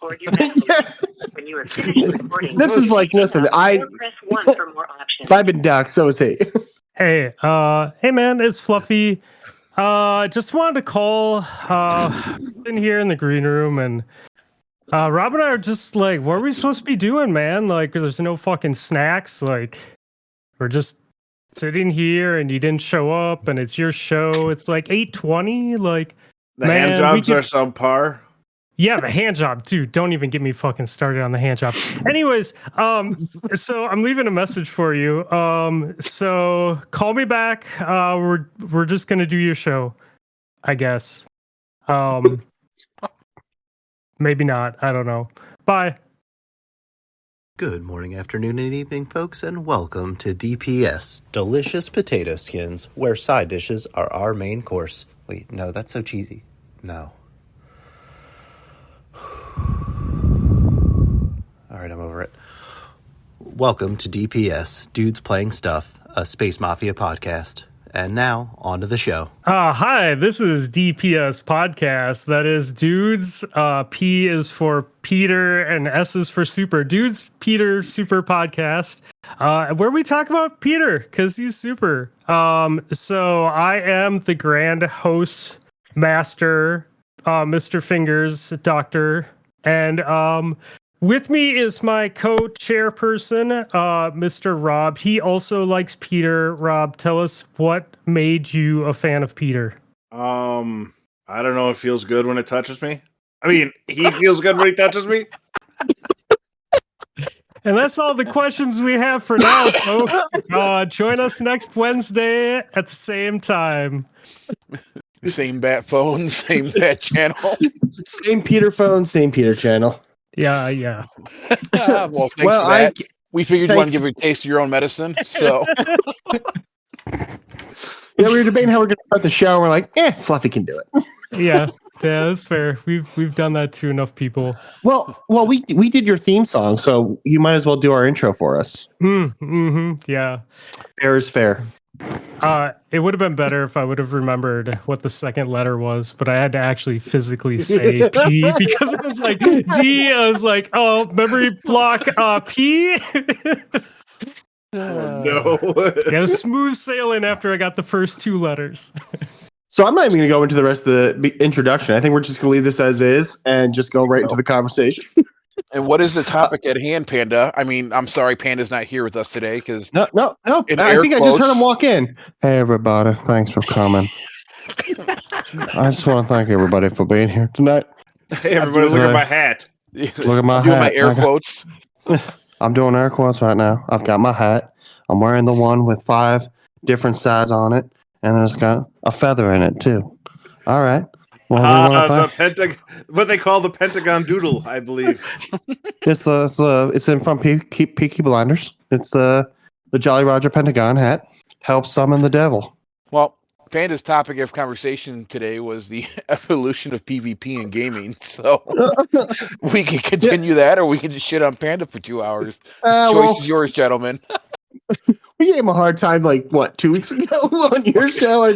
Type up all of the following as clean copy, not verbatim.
record your message. When you are finished recording, This is like, listen, press 1 for more options. if I've been ducked, so is he. Hey, hey man, it's Fluffy. Just wanted to call, in here in the green room, and Rob and I are just like, what are we supposed to be doing, man? Like, there's no fucking snacks. Like, we're just sitting here, and you didn't show up, and it's your show. It's like 8:20. Like, The man, hand jobs are subpar. yeah, the hand job, dude. Don't even get me fucking started on the hand job. Anyways, so I'm leaving a message for you. So call me back. We're just gonna do your show, I guess. Maybe not. I don't know. Bye. Good morning, afternoon, and evening, folks, and welcome to DPS, Delicious Potato Skins, where side dishes are our main course. Wait, no, that's so cheesy. No. Alright, I'm over it. Welcome to DPS, Dudes Playing Stuff, a Space Mafia podcast. And now, on to the show. Hi, this is DPS Podcast. That is Dudes. P is for Peter, and S is for Super. Dudes, Peter, Super Podcast. Where we talk about Peter, because he's super. So I am the grand host, master, Mr. Fingers, doctor, and with me is my co-chairperson, Mr. Rob. He also likes Peter. Rob, tell us what made you a fan of Peter. I don't know. It feels good when it touches me. I mean, he feels good when he touches me. And that's all the questions we have for now, folks. Join us next Wednesday at the same time. Same bat phone, same bat channel. Same Peter phone, same Peter channel. Yeah. Well, thanks for that. We figured you want to give a taste of your own medicine, so. Yeah, we were debating how we're going to start the show. We're like, Fluffy can do it. Yeah, that's fair. We've done that to enough people. Well, we did your theme song, so you might as well do our intro for us. Yeah. Fair is fair. It would have been better if I would have remembered what the second letter was, but I had to actually physically say P because it was like D. I was like, oh, memory block P. No. Yeah, it was smooth sailing after I got the first two letters. So I'm not even going to go into the rest of the introduction. I think we're just going to leave this as is and just go right into the conversation. And what is the topic at hand, Panda? I mean, I'm sorry, Panda's not here with us today because No. I think I just heard him walk in. Hey, everybody. Thanks for coming. I just want to thank everybody for being here tonight. Hey, everybody, look at my hat. Look at my I'm doing hat. my air quotes. I'm doing air quotes right now. I've got my hat. I'm wearing the one with 5 different sides on it, and it's got a feather in it too. All right. Well, what they call the Pentagon Doodle, I believe. It's in from Peaky Blinders. It's the Jolly Roger Pentagon hat. Helps summon the devil. Well, Panda's topic of conversation today was the evolution of PvP in gaming. So we can continue that, or we can just shit on Panda for 2 hours. Choice is yours, gentlemen. We gave him a hard time, 2 weeks ago on your show. I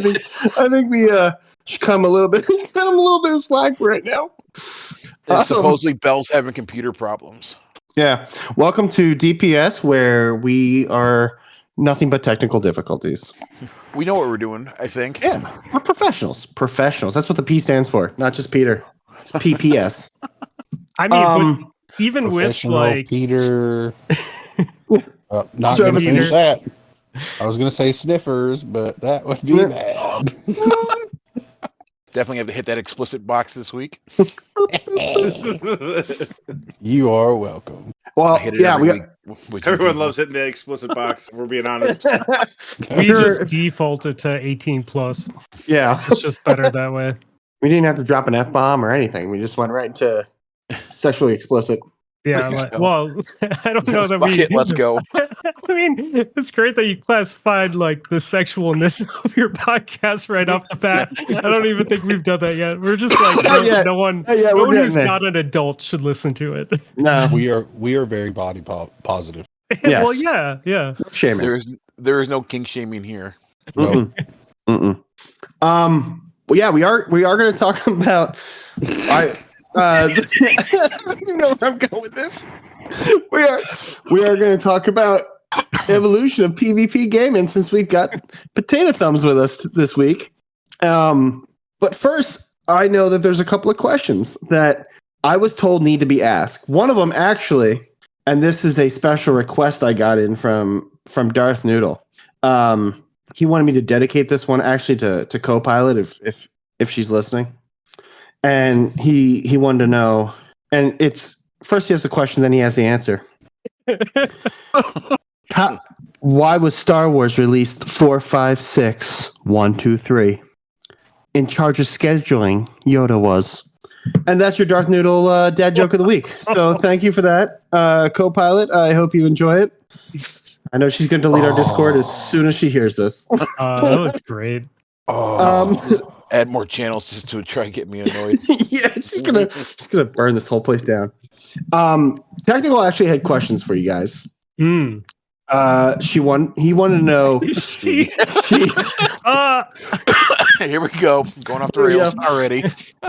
think we should cut him a little bit of slack right now. Supposedly Bell's having computer problems. Yeah. Welcome to DPS, where we are nothing but technical difficulties. We know what we're doing, I think. Yeah. We're professionals. Professionals. That's what the P stands for, not just Peter. It's PPS. I mean, but even with Peter, not going to finish that. I was going to say sniffers, but that would be bad. Definitely have to hit that explicit box this week. You are welcome. Well, yeah, everyone loves hitting the explicit box, if we're being honest. We just defaulted to 18 plus. Yeah. It's just better that way. We didn't have to drop an F-bomb or anything. We just went right into sexually explicit. Yeah, well, I don't know that let's go. I mean, it's great that you classified the sexualness of your podcast right off the bat. I don't even think we've done that yet. We're just no one who's not an adult should listen to it. No, we are very body positive. Yes. Well, yeah. Shaming. There is no kink shaming here. No. Well, yeah, we are going to talk about. You know where I'm going with this. We are going to talk about evolution of PvP gaming since we've got Potato Thumbs with us this week. But first, I know that there's a couple of questions that I was told need to be asked. One of them, actually, and this is a special request I got in from Darth Noodle. He wanted me to dedicate this one actually to CoPilot if she's listening. And he wanted to know, and it's first he has the question, then he has the answer. Why was Star Wars released 4, 5, 6, 1, 2, 3? In charge of scheduling, Yoda was. And that's your Darth Noodle dad joke of the week. So thank you for that, CoPilot. I hope you enjoy it. I know she's going to delete our Discord as soon as she hears this. That was great. Add more channels just to try and get me annoyed. Yeah, she's gonna burn this whole place down. Technical actually had questions for you guys. He wanted to know. Here we go. Going off the rails already.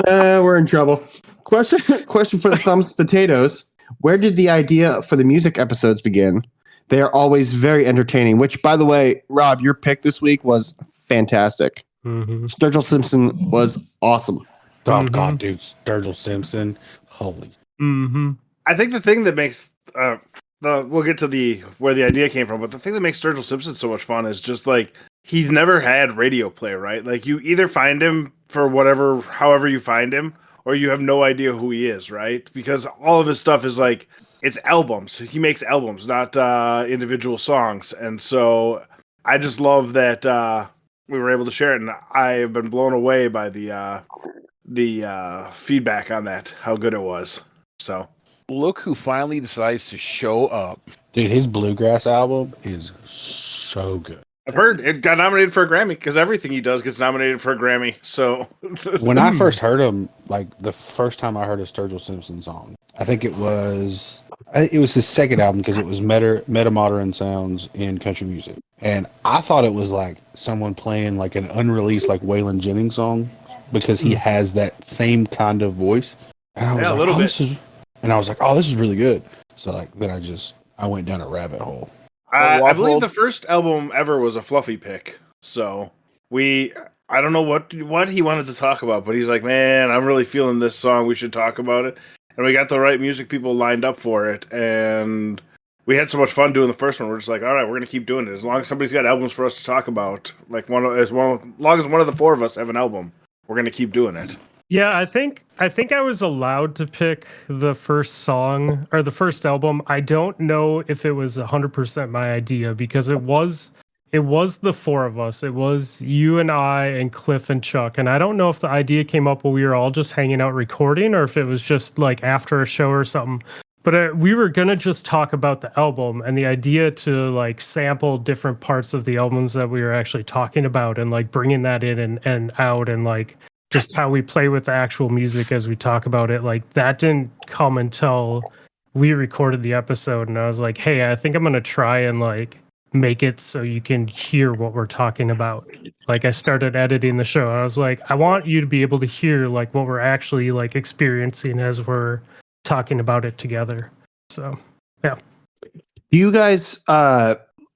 We're in trouble. Question for the Thumbs Potatoes. Where did the idea for the music episodes begin? They are always very entertaining, which, by the way, Rob, your pick this week was fantastic. Sturgill Simpson was awesome. Oh, God, dude. Sturgill Simpson. Holy. I think the thing that makes we'll get to where the idea came from, but the thing that makes Sturgill Simpson so much fun is just like he's never had radio play, right? Like you either find him for however you find him, or you have no idea who he is, right? Because all of his stuff is like it's albums. He makes albums, not individual songs, and so I just love that we were able to share it, and I have been blown away by the feedback on that, how good it was. So. Look who finally decides to show up. Dude, his Bluegrass album is so good. I've heard it got nominated for a Grammy because everything he does gets nominated for a Grammy. So when I first heard him, like the first time I heard a Sturgill Simpson song, I think it was his second album because it was meta modern sounds in country music. And I thought it was like someone playing like an unreleased like Waylon Jennings song because he has that same kind of voice. And I was like, a little bit. And I was like, oh, this is really good. So like then I went down a rabbit hole. I believe the first album ever was a Fluffy pick. So I don't know what he wanted to talk about, but he's like, man, I'm really feeling this song. We should talk about it. And we got the right music people lined up for it. And we had so much fun doing the first one. We're just like, all right, we're going to keep doing it. As long as somebody's got albums for us to talk about, like as long as one of the four of us have an album, we're going to keep doing it. Yeah, I think I was allowed to pick the first song or the first album. I don't know if it was 100% my idea because it was the four of us. It was you and I and Cliff and Chuck. And I don't know if the idea came up while we were all just hanging out recording or if it was just like after a show or something. But we were going to just talk about the album and the idea to like sample different parts of the albums that we were actually talking about and like bringing that in and out and like just how we play with the actual music as we talk about it. Like that didn't come until we recorded the episode. And I was like, hey, I think I'm going to try and like make it so you can hear what we're talking about. Like I started editing the show. I was like, I want you to be able to hear like what we're actually like experiencing as we're talking about it together. So, yeah. Do you guys, I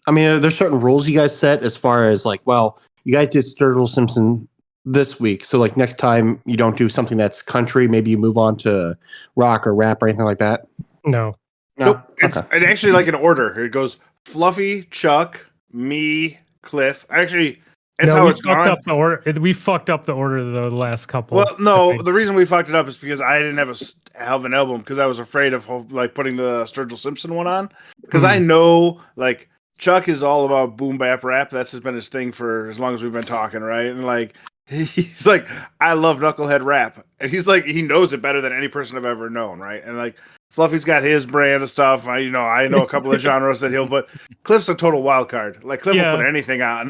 mean, are there certain rules you guys set as far as like, well, you guys did Sturgill Simpson this week, so like next time you don't do something that's country, maybe you move on to rock or rap or anything like that? No. Nope. It's actually like an order. It goes Fluffy, Chuck, me, Cliff. Actually, it's how it's gone. We fucked up the order the last couple. Well, no, the reason we fucked it up is because I didn't have an album because I was afraid of like putting the Sturgill Simpson one on because I know like Chuck is all about boom bap rap. That's been his thing for as long as we've been talking, right? And like he's like, I love knucklehead rap, and he's like, he knows it better than any person I've ever known, right? And like Fluffy's got his brand of stuff. I know a couple of genres that he'll put. Cliff's a total wild card. Like Cliff will put anything on.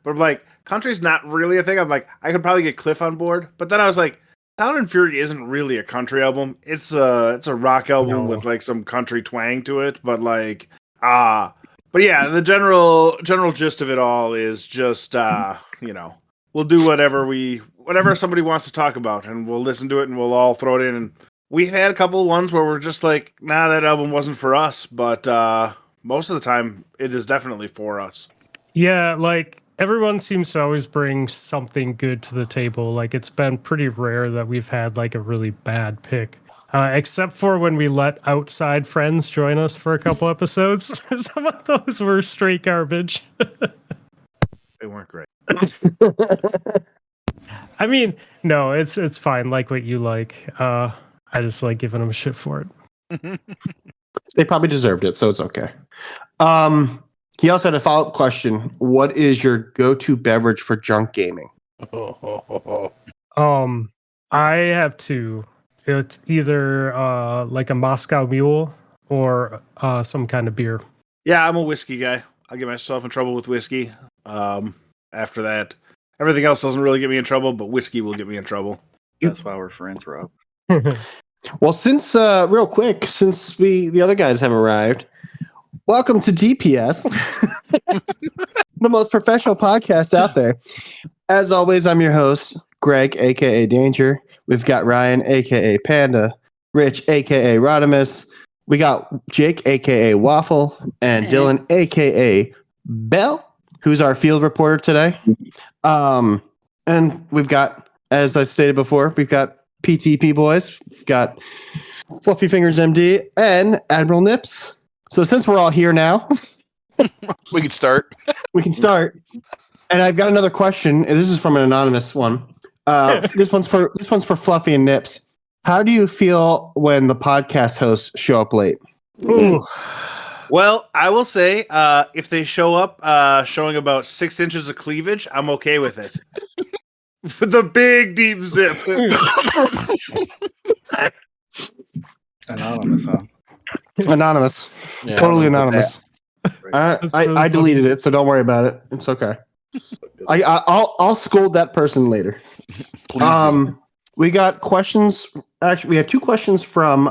But I'm like, country's not really a thing. I'm like, I could probably get Cliff on board, but then I was like, Sound and Fury isn't really a country album. It's a rock album with like some country twang to it, but like but yeah, the general gist of it all is just we'll do whatever we whatever somebody wants to talk about, and we'll listen to it, and we'll all throw it in. And we've had a couple of ones where we're just like, nah, that album wasn't for us. But most of the time, it is definitely for us. Yeah, like everyone seems to always bring something good to the table. Like it's been pretty rare that we've had like a really bad pick. Except for when we let outside friends join us for a couple episodes. Some of those were straight garbage. They weren't great. I mean, no, it's fine. Like what you like. I just like giving them shit for it. They probably deserved it, so it's okay. He also had a follow-up question. What is your go-to beverage for junk gaming? I have two. It's either like a Moscow Mule or some kind of beer. Yeah, I'm a whiskey guy. I get myself in trouble with whiskey. After that, everything else doesn't really get me in trouble, but whiskey will get me in trouble. That's why we're friends, Rob. Well, since real quick, since the other guys have arrived, welcome to DPS, the most professional podcast out there. As always, I'm your host, Greg, aka Danger. We've got Ryan, aka Panda, Rich, aka Rodimus. We got Jake, aka Waffle, and Dylan, aka Bell, who's our field reporter today. And we've got, as I stated before, we've got PTP boys, we've got Fluffy Fingers MD, and Admiral Nips. So since we're all here now, We can start. we can start. And I've got another question. And this is from an anonymous one. This one's for Fluffy and Nips. How do you feel when the podcast hosts show up late? Ooh. Well, I will say, if they show up showing about 6 inches of cleavage, I'm okay with it. With the big deep zip. Anonymous, huh? Anonymous. Yeah, Totally I'm with anonymous. That's really I funny. deleted it, so don't worry about it. It's okay. I'll scold that person later. Please do. We got questions. Actually, we have 2 questions from.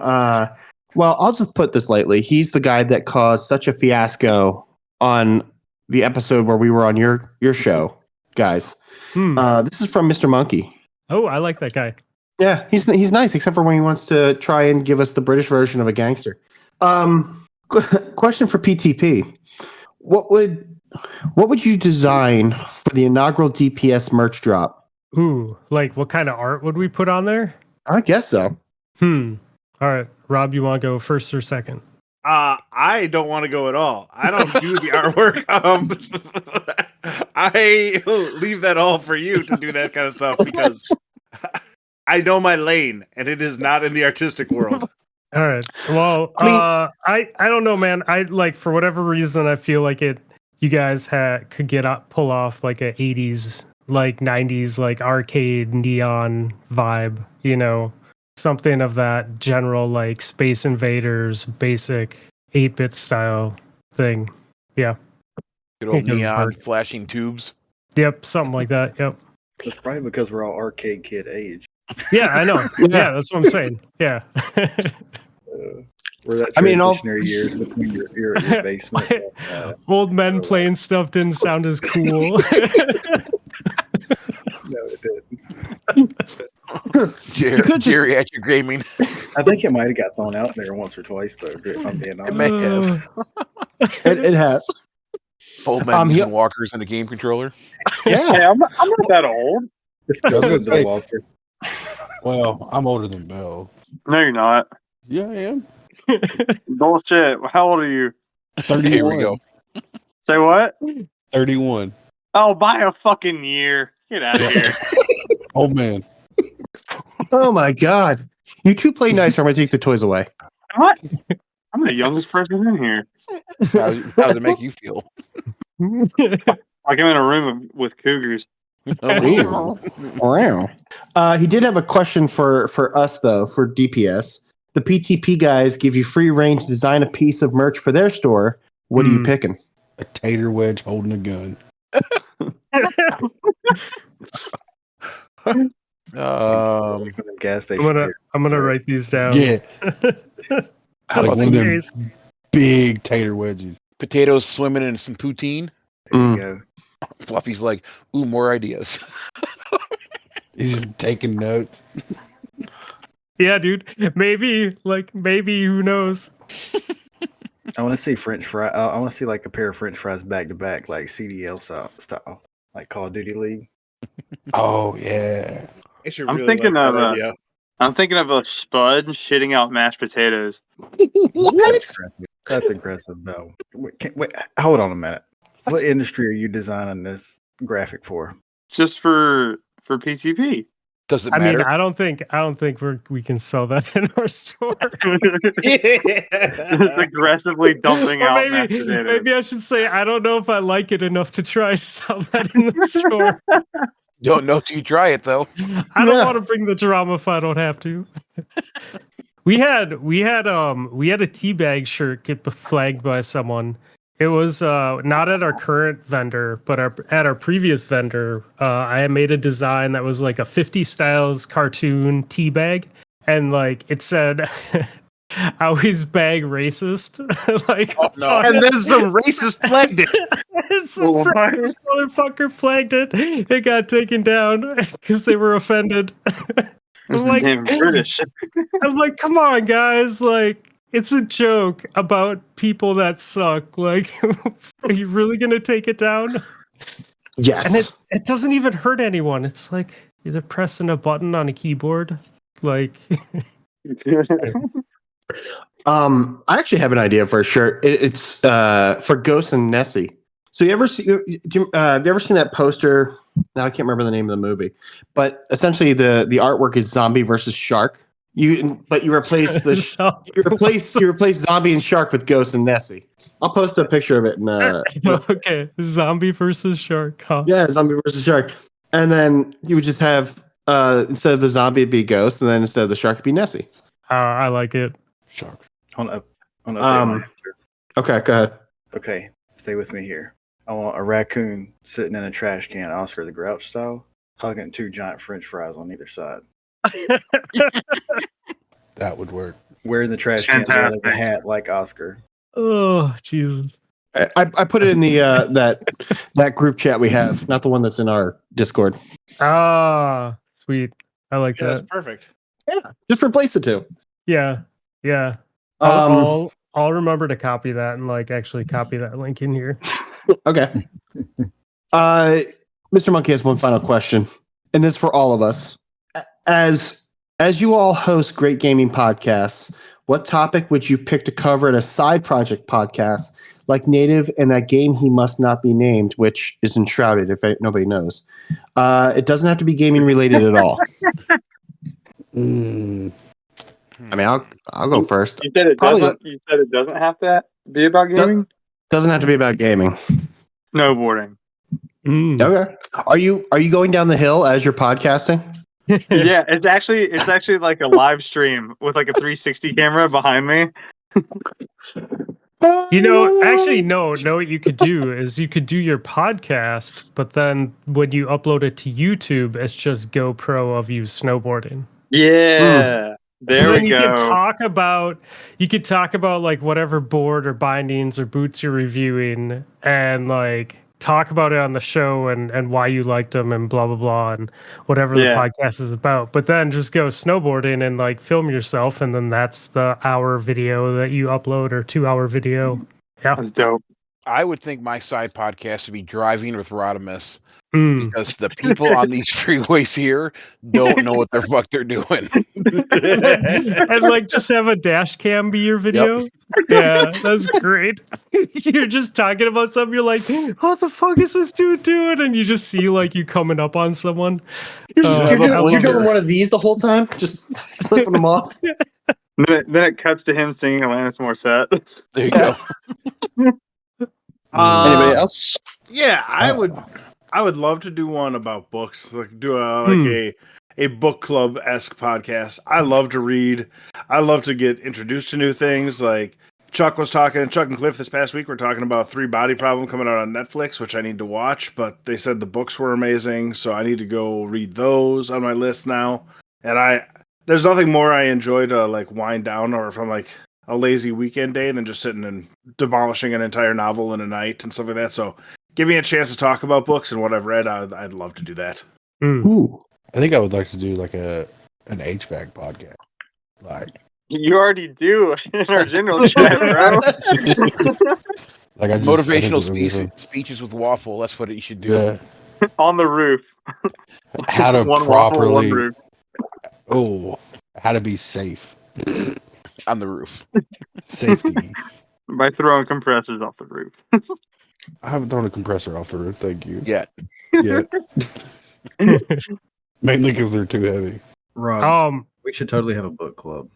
Well, I'll just put this lightly. He's the guy that caused such a fiasco on the episode where we were on your show, guys. This is from Mr. Monkey. Oh, I like that guy. Yeah, he's nice, except for when he wants to try and give us the British version of a gangster. Question for PTP: What would you design for the inaugural DPS merch drop? Ooh, like what kind of art would we put on there? I guess so. All right, Rob, you want to go first or second? I don't want to go at all. I don't do the artwork. I leave that all for you to do that kind of stuff because I know my lane, and it is not in the artistic world. All right. Well, I don't know, man. I like for whatever reason I feel like you guys could pull off like a 80s, like 90s, like arcade neon vibe, something of that general like Space Invaders basic 8-bit style thing. Yeah. Good old neon flashing tubes. Yep, something like that. Yep. That's probably because we're all arcade kid age. Yeah, I know. Yeah, that's what I'm saying. Yeah. We're that I mean, transitionary years between your basement. Old men playing stuff didn't sound as cool. No, it didn't. Geriatric gaming. I think it might have got thrown out there once or twice, though, if I'm being It may honest. have. It has. Old men using walkers and a game controller. Yeah. Hey, I'm not that old. It's because of the Walker. Well, I'm older than Bell. No, you're not. Yeah, I am. Bullshit. How old are you? 31. Here we go. Say what? 31. Oh, by a fucking year. Get out of here. Old man. Oh my God. You two play nice, or I'm gonna take the toys away. What? I'm the youngest person in here. How does it make you feel? Like I'm in a room with cougars. Oh, Wow. He did have a question for us though, for DPS. The PTP guys give you free reign to design a piece of merch for their store. What are you picking? A tater wedge holding a gun. Gas station. I'm gonna write these down. Yeah. Just Like one in of them case. big tater wedges. Potatoes swimming in some poutine. There you go. Fluffy's like, ooh, more ideas. He's just taking notes. Yeah, dude. Maybe, who knows? I want to see French fry. I want to see like a pair of French fries back to back, like CDL style, like Call of Duty League. Oh yeah. Actually, I'm really thinking like of that idea. I'm thinking of a spud shitting out mashed potatoes. That's aggressive, though. Wait, hold on a minute. What industry are you designing this graphic for? Just for PTP. Does it I mean, matter? I don't think we can sell that in our store. Just aggressively dumping Or out mashed potatoes. maybe I should say I don't know if I like it enough to try to sell that in the store. Don't know till you try it though. I don't want to bring the drama if I don't have to. We had a teabag shirt get flagged by someone. It was not at our current vendor, but at our previous vendor. I had made a design that was like a 50 styles cartoon teabag, and like it said, "Always bag racist." Like, Oh, no. And then some racist flagged it. some motherfucker flagged it. It got taken down because they were offended. I'm like, Damn British. I'm like, come on, guys! Like, it's a joke about people that suck. Like, are you really gonna take it down? Yes. And it doesn't even hurt anyone. It's like you're pressing a button on a keyboard. Like, I actually have an idea for a shirt. It's for Ghost and Nessie. So have you ever seen that poster? Now I can't remember the name of the movie, but essentially the artwork is zombie versus shark. You replace you replace zombie and shark with Ghost and Nessie. I'll post a picture of it. okay, zombie versus shark. Huh? Yeah, zombie versus shark, and then you would just have instead of the zombie it'd be Ghost, and then instead of the shark it'd be Nessie. I like it. Shark. On update my answer. Okay, go ahead. Okay, stay with me here. I want a raccoon sitting in a trash can, Oscar the Grouch style, hugging two giant French fries on either side. That would work. Wearing the trash can down as a hat like Oscar. Oh, Jesus. I put it in the that group chat we have, not the one that's in our Discord. Ah, sweet. I like Yeah, that's that. perfect. Yeah, just replace the two. Yeah. I'll remember to copy that and like actually copy that link in here. Okay. Mr. Monkey has one final question, and this is for all of us. As you all host great gaming podcasts, what topic would you pick to cover in a side project podcast like Native and That Game He Must Not Be Named, which is enshrouded if nobody knows? It doesn't have to be gaming related at all. I mean, I'll go first. You said it doesn't. You said it doesn't have to be about gaming. Doesn't have to be about gaming. Snowboarding. Okay. Are you going down the hill as you're podcasting? Yeah, it's actually like a live stream with like a 360 camera behind me. You know, actually, no. What you could do is you could do your podcast, but then when you upload it to YouTube, it's just GoPro of you snowboarding. Yeah. There so then we you go. could talk about like whatever board or bindings or boots you're reviewing, and like talk about it on the show and why you liked them and blah blah blah and whatever the podcast is about. But then just go snowboarding and like film yourself, and then that's the hour video that you upload or 2 hour video. Yeah, That's dope. I would think my side podcast would be driving with Rodimus. Because the people on these freeways here don't know what the fuck they're doing. And like just have a dash cam be your video. Yep. Yeah, that's great. You're just talking about something, you're like, what the fuck is this dude doing? And you just see like you coming up on someone. You're doing one of these the whole time, just flipping them off. Then it cuts to him singing Alanis Morissette. There you go. Anybody else? Yeah, I would love to do one about books, like do a book club-esque podcast. I love to read. I love to get introduced to new things. Like Chuck and Cliff this past week were talking about 3 Body Problem coming out on Netflix, which I need to watch, but they said the books were amazing, so I need to go read those on my list now. And there's nothing more I enjoy to like wind down or if I'm like a lazy weekend day than just sitting and demolishing an entire novel in a night and stuff like that. So give me a chance to talk about books and what I've read. I'd love to do that. Ooh. I think I would like to do like an HVAC podcast. Like You already do in our general chat, bro. like I think Motivational it would be fun. speeches with waffle. That's what you should do. Yeah. On the roof. How to One waffle, properly one roof. how to be safe. On the roof. Safety. By throwing compressors off the roof. I haven't thrown a compressor off the roof, thank you. Yeah. Yeah. Mainly because they're too heavy. Rob, we should totally have a book club.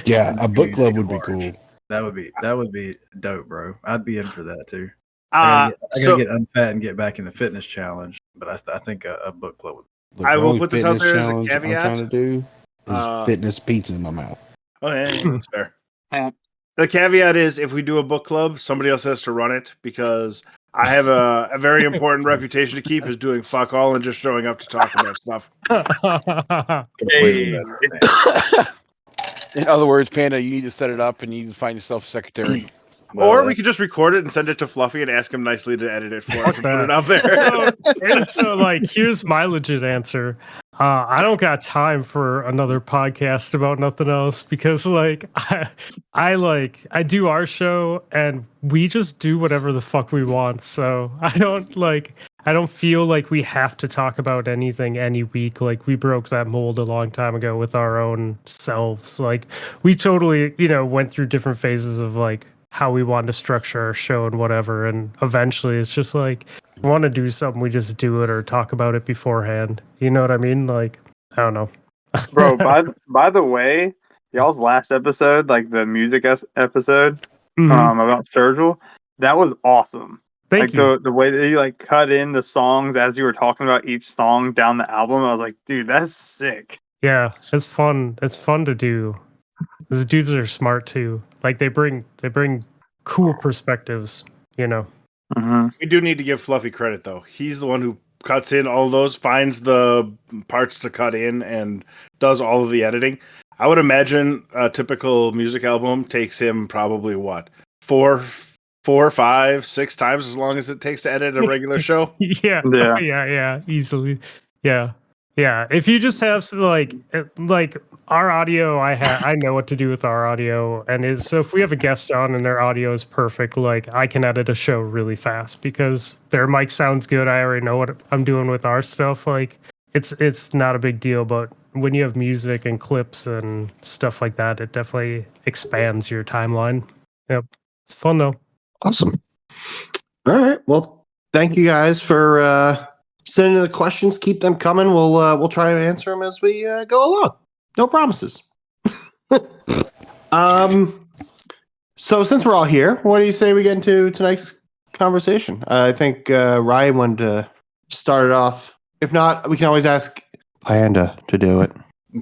Yeah, a book club would be cool. That would be dope, bro. I'd be in for that too. Uh, I gotta get unfat and get back in the fitness challenge, but I think a book club would. Look, I the will only put this out fitness there as a challenge caveat. I'm trying to do is fitness pizza in my mouth. Oh yeah, that's fair. The caveat is if we do a book club, somebody else has to run it because I have a very important reputation to keep is doing fuck all and just showing up to talk about stuff. Completely Hey. understand. In other words, Panda, you need to set it up and you need to find yourself a secretary. Or we could just record it and send it to Fluffy and ask him nicely to edit it for us and put it out there. So like, here's my legit answer. I don't got time for another podcast about nothing else because like I do our show and we just do whatever the fuck we want. So I don't feel like we have to talk about anything any week. Like we broke that mold a long time ago with our own selves. Like we totally, went through different phases of like how we wanted to structure our show and whatever. And eventually it's just like, want to do something, we just do it or talk about it beforehand. You know what I mean? Like, I don't know. Bro, by the way, y'all's last episode, like the music episode about Sturgill, that was awesome. Thank you. The way that you like cut in the songs as you were talking about each song down the album, I was like, dude, that's sick. Yeah, it's fun. It's fun to do. The dudes are smart too. Like they bring cool perspectives, Mm-hmm. We do need to give Fluffy credit though. He's the one who cuts in all those, finds the parts to cut in, and does all of the editing. I would imagine a typical music album takes him probably what, 4, 5, 6 times as long as it takes to edit a regular show. Yeah, easily. Yeah. If you just have like our audio, I know what to do with our audio, and so if we have a guest on and their audio is perfect, like I can edit a show really fast because their mic sounds good. I already know what I'm doing with our stuff. Like it's not a big deal, but when you have music and clips and stuff like that, it definitely expands your timeline. Yep, it's fun though. Awesome. All right. Well, thank you guys for sending in the questions. Keep them coming. We'll try to answer them as we go along. No promises. So since we're all here, what do you say we get into tonight's conversation? I think Ryan wanted to start it off. If not, we can always ask Panda to do it.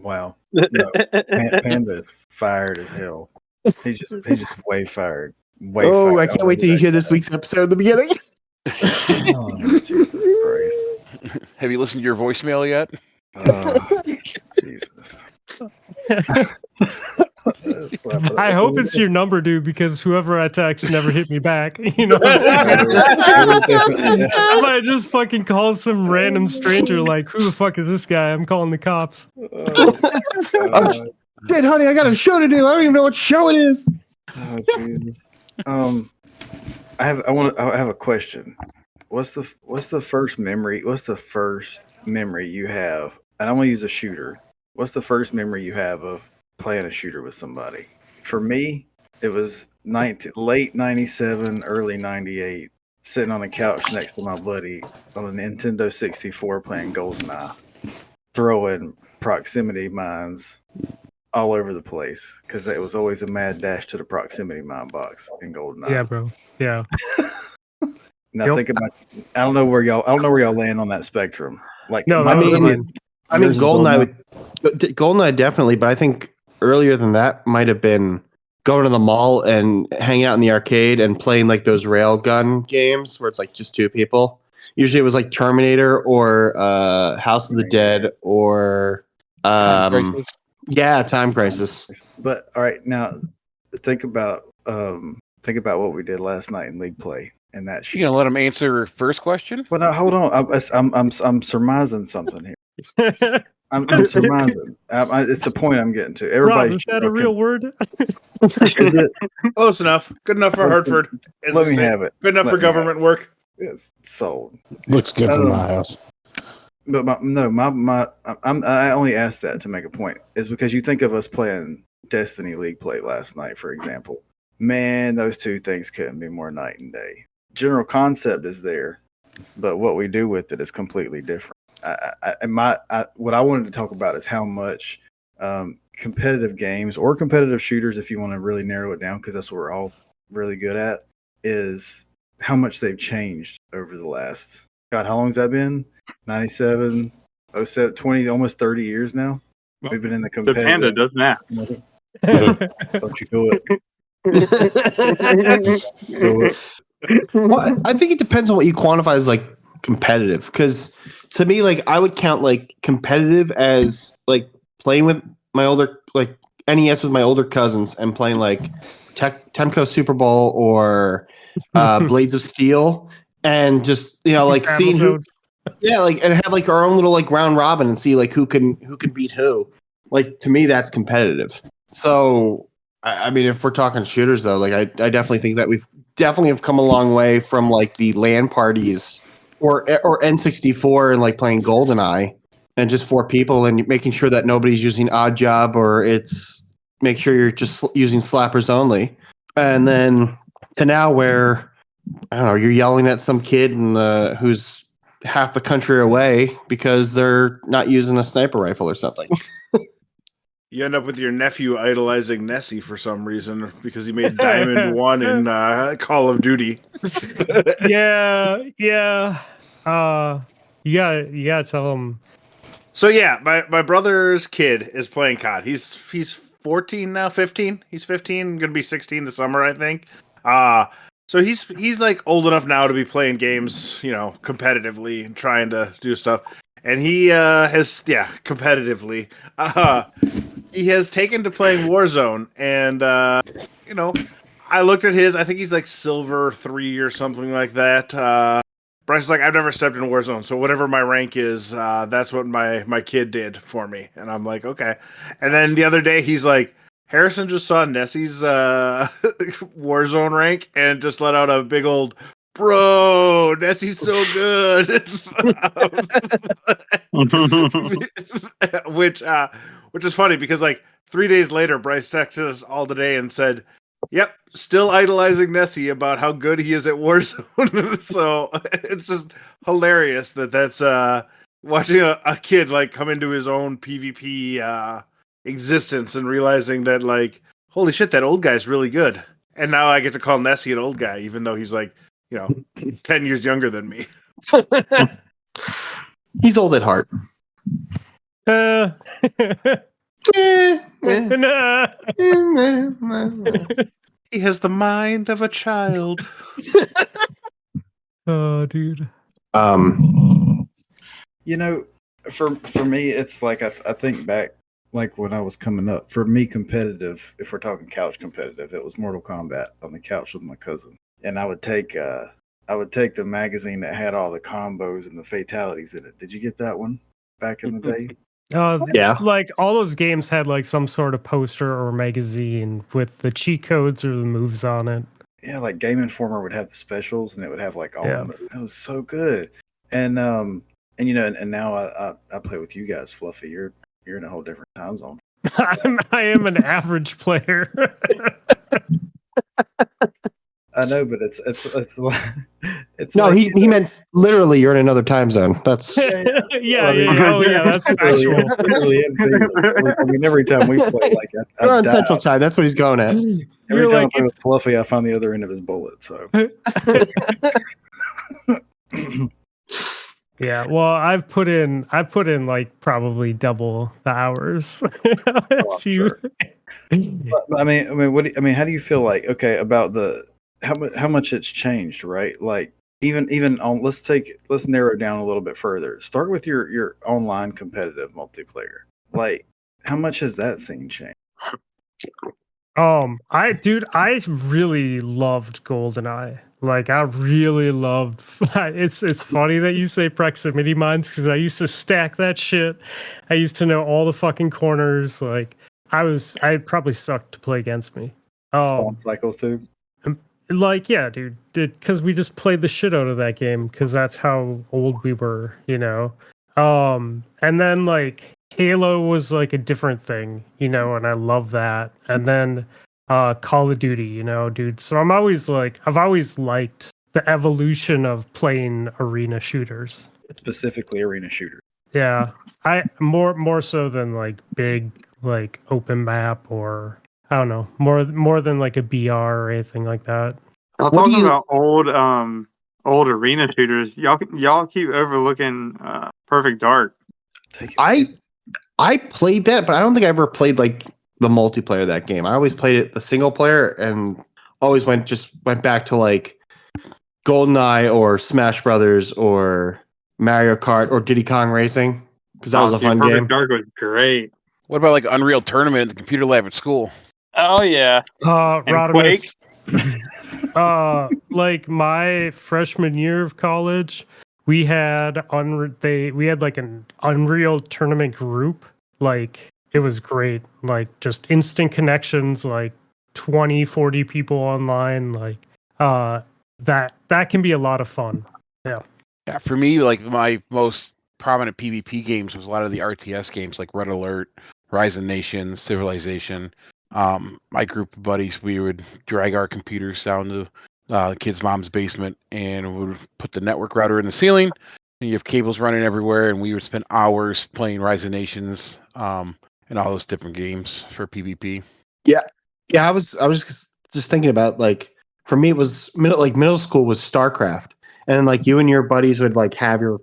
Wow. No, Panda is fired as hell. He's just way fired. Way fired. I can't wait till you hear this week's episode at the beginning. Oh, Jesus Christ. Have you listened to your voicemail yet? Jesus. I hope it's your number, dude, because whoever I text never hit me back. You know what I'm saying? I might just fucking call some random stranger like, who the fuck is this guy? I'm calling the cops. Shit, honey, I got a show to do. I don't even know what show it is. Oh, Jesus. I have a question. What's the first memory? What's the first memory you have? And I'm gonna use a shooter. What's the first memory you have of playing a shooter with somebody? For me, it was late '97, early '98, sitting on the couch next to my buddy on a Nintendo 64 playing GoldenEye, throwing proximity mines all over the place because it was always a mad dash to the proximity mine box in GoldenEye. Yeah, bro. Yeah. Now think about. I don't know where y'all land on that spectrum. Like, no, I mean, GoldenEye definitely, but I think earlier than that might have been going to the mall and hanging out in the arcade and playing like those railgun games where it's like just two people. Usually it was like Terminator or House of the Dead or Time Crisis. But all right, now think about what we did last night in league play and that. You gonna let him answer first question? Well, no, hold on. I'm surmising something here. I'm surmising. It's a point I'm getting to. Rob, Everybody, is that a real word? is it? Close enough. Good enough for Hartford. as Let they me say. have it. Good enough Let for me have government work. It's sold. Looks good from my house. But I only asked that to make a point. Is because you think of us playing Destiny League play last night, for example. Man, those two things couldn't be more night and day. General concept is there, but what we do with it is completely different. What I wanted to talk about is how much competitive games or competitive shooters, if you want to really narrow it down, because that's what we're all really good at, is how much they've changed over the last. God, how long has that been? 97, 07, 20, almost 30 years now. We've been in the The panda competitive. does math. Don't you do it. Do it. Well, I think it depends on what you quantify as like competitive. Because to me, like I would count like competitive as like playing with my older like NES with my older cousins and playing like Temco Super Bowl or Blades of Steel, and just like seeing who, like and have like our own little like round robin and see like who can beat who. Like to me, that's competitive. So I mean, if we're talking shooters though, like I definitely think that we've definitely have come a long way from like the LAN parties or N64 and like playing GoldenEye and just 4 people and making sure that nobody's using Oddjob or it's make sure you're just using slappers only. And then to now where I don't know, you're yelling at some kid who's half the country away because they're not using a sniper rifle or something. You end up with your nephew idolizing Nessie for some reason because he made Diamond 1 in Call of Duty. yeah. You gotta tell him. So yeah, my brother's kid is playing COD. He's 14 now, 15. He's 15, gonna be 16 this summer, I think. So he's like old enough now to be playing games, competitively and trying to do stuff. And he has competitively. He has taken to playing Warzone, and I looked at his. I think he's like silver 3 or something like that. Bryce's like, I've never stepped in Warzone, so whatever my rank is, that's what my kid did for me. And I'm like, okay. And then the other day, he's like, Harrison just saw Nessie's Warzone rank and just let out a big old, bro, Nessie's so good. Which is funny because like 3 days later, Bryce texted us all today and said, yep, still idolizing Nessie about how good he is at Warzone. So it's just hilarious that's watching a kid like come into his own PvP existence and realizing that like, holy shit, that old guy's really good. And now I get to call Nessie an old guy, even though he's like, 10 years younger than me. He's old at heart. He has the mind of a child. Oh, dude. For me, it's like I think back like when I was coming up. For me, competitive, if we're talking couch competitive, it was Mortal Kombat on the couch with my cousin, and I would take the magazine that had all the combos and the fatalities in it. Did you get that one back in the day? Yeah. Like all those games had like some sort of poster or magazine with the cheat codes or the moves on it. Yeah, like Game Informer would have the specials, and it would have like all the moves. It was so good. And now I play with you guys, Fluffy. You're in a whole different time zone. I am an average player. I know, but it's no. like, He meant literally. You're in another time zone. That's yeah. Oh yeah, that's factual. I mean, every time we play, like you're on Central Time. That's what he's going at. Every time I play with Fluffy, I find the other end of his bullet. So. Yeah, well, I've put in like probably double the hours. Sure. But, I mean, how do you feel like about how much it's changed, right? Like even on let's narrow it down a little bit further. Start with your online competitive multiplayer. Like, how much has that scene changed? I really loved GoldenEye. Like I really loved. It's funny that you say proximity mines because I used to stack that shit. I used to know all the fucking corners. Like I probably sucked to play against me. Spawn cycles too. Like yeah, dude, because we just played the shit out of that game because that's how old we were, you know. And then like Halo was like a different thing, you know, and I love that. And then Call of Duty, you know, dude. So I've always liked the evolution of playing arena shooters. Specifically arena shooters. Yeah. I more so than like big like open map or I don't know, more than like a BR or anything like that. Y'all What do talking you- about old arena shooters. Y'all keep overlooking Perfect Dark. I played that, but I don't think I ever played like the multiplayer of that game. I always played it the single player and always went back to like GoldenEye or Smash Brothers or Mario Kart or Diddy Kong Racing because that was a fun Perfect game. Dark was great. What about like Unreal Tournament at the computer lab at school? Oh yeah. And Rodimus. Like my freshman year of college, we had like an Unreal Tournament group. Like it was great. Like just instant connections, like 20, 40 people online. Like that can be a lot of fun. Yeah. Yeah, for me, like my most prominent PvP games was a lot of the RTS games like Red Alert, Rise of Nations, Civilization. My group of buddies, we would drag our computers down to the kid's mom's basement and we would put the network router in the ceiling. And you have cables running everywhere, and we would spend hours playing Rise of Nations and all those different games for PvP. Yeah, I was just thinking about like for me it was middle school was StarCraft, and then like you and your buddies would like have your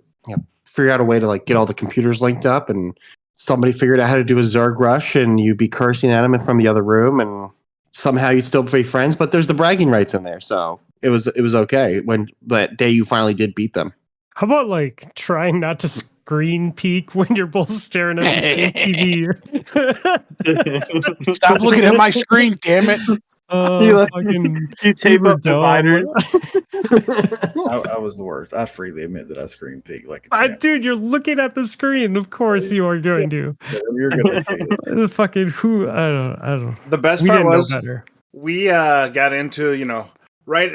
figure out a way to like get all the computers linked up, and somebody figured out how to do a Zerg rush, and you'd be cursing at them from the other room, and somehow you'd still be friends. But there's the bragging rights in there, so it was okay when that day you finally did beat them. How about like trying not to screen peek when you're both staring at the same TV? Stop looking at my screen, damn it! You tape up dividers. I was the worst. I freely admit that I screamed pig like a champ. Dude, you're looking at the screen. Of course you are going to. You're gonna see it. Fucking who? I don't. The best We part didn't know was better. we got into, right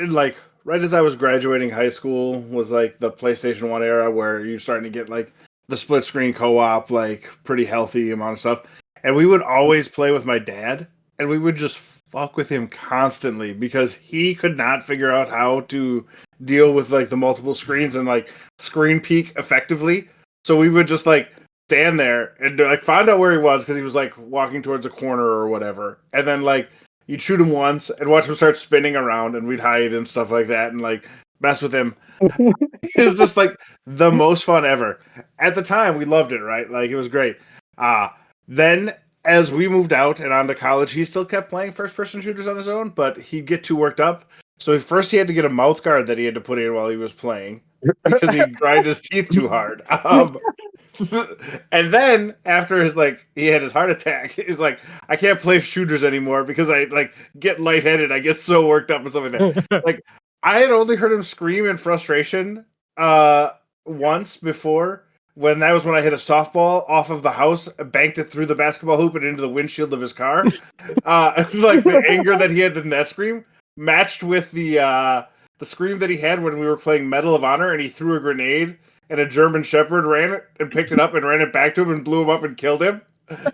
as I was graduating high school was like the PlayStation 1 era where you're starting to get like the split screen co-op, like pretty healthy amount of stuff. And we would always play with my dad and we would just fuck with him constantly because he could not figure out how to deal with like the multiple screens and like screen peek effectively. So we would just like stand there and like find out where he was because he was like walking towards a corner or whatever. And then like you'd shoot him once and watch him start spinning around and we'd hide and stuff like that and like mess with him. It was just like the most fun ever. At the time, we loved it, right? Like it was great. Then as we moved out and on to college, he still kept playing first-person shooters on his own, but he'd get too worked up. So first he had to get a mouth guard that he had to put in while he was playing because he'd grind his teeth too hard. And then after he had his heart attack, he's like, I can't play shooters anymore because I like get lightheaded. I get so worked up and stuff like that. Like I had only heard him scream in frustration once before. When that was when I hit a softball off of the house, banked it through the basketball hoop and into the windshield of his car. Like the anger that he had in that scream matched with the scream that he had when we were playing Medal of Honor and he threw a grenade and a German Shepherd ran it and picked it up and ran it back to him and blew him up and killed him.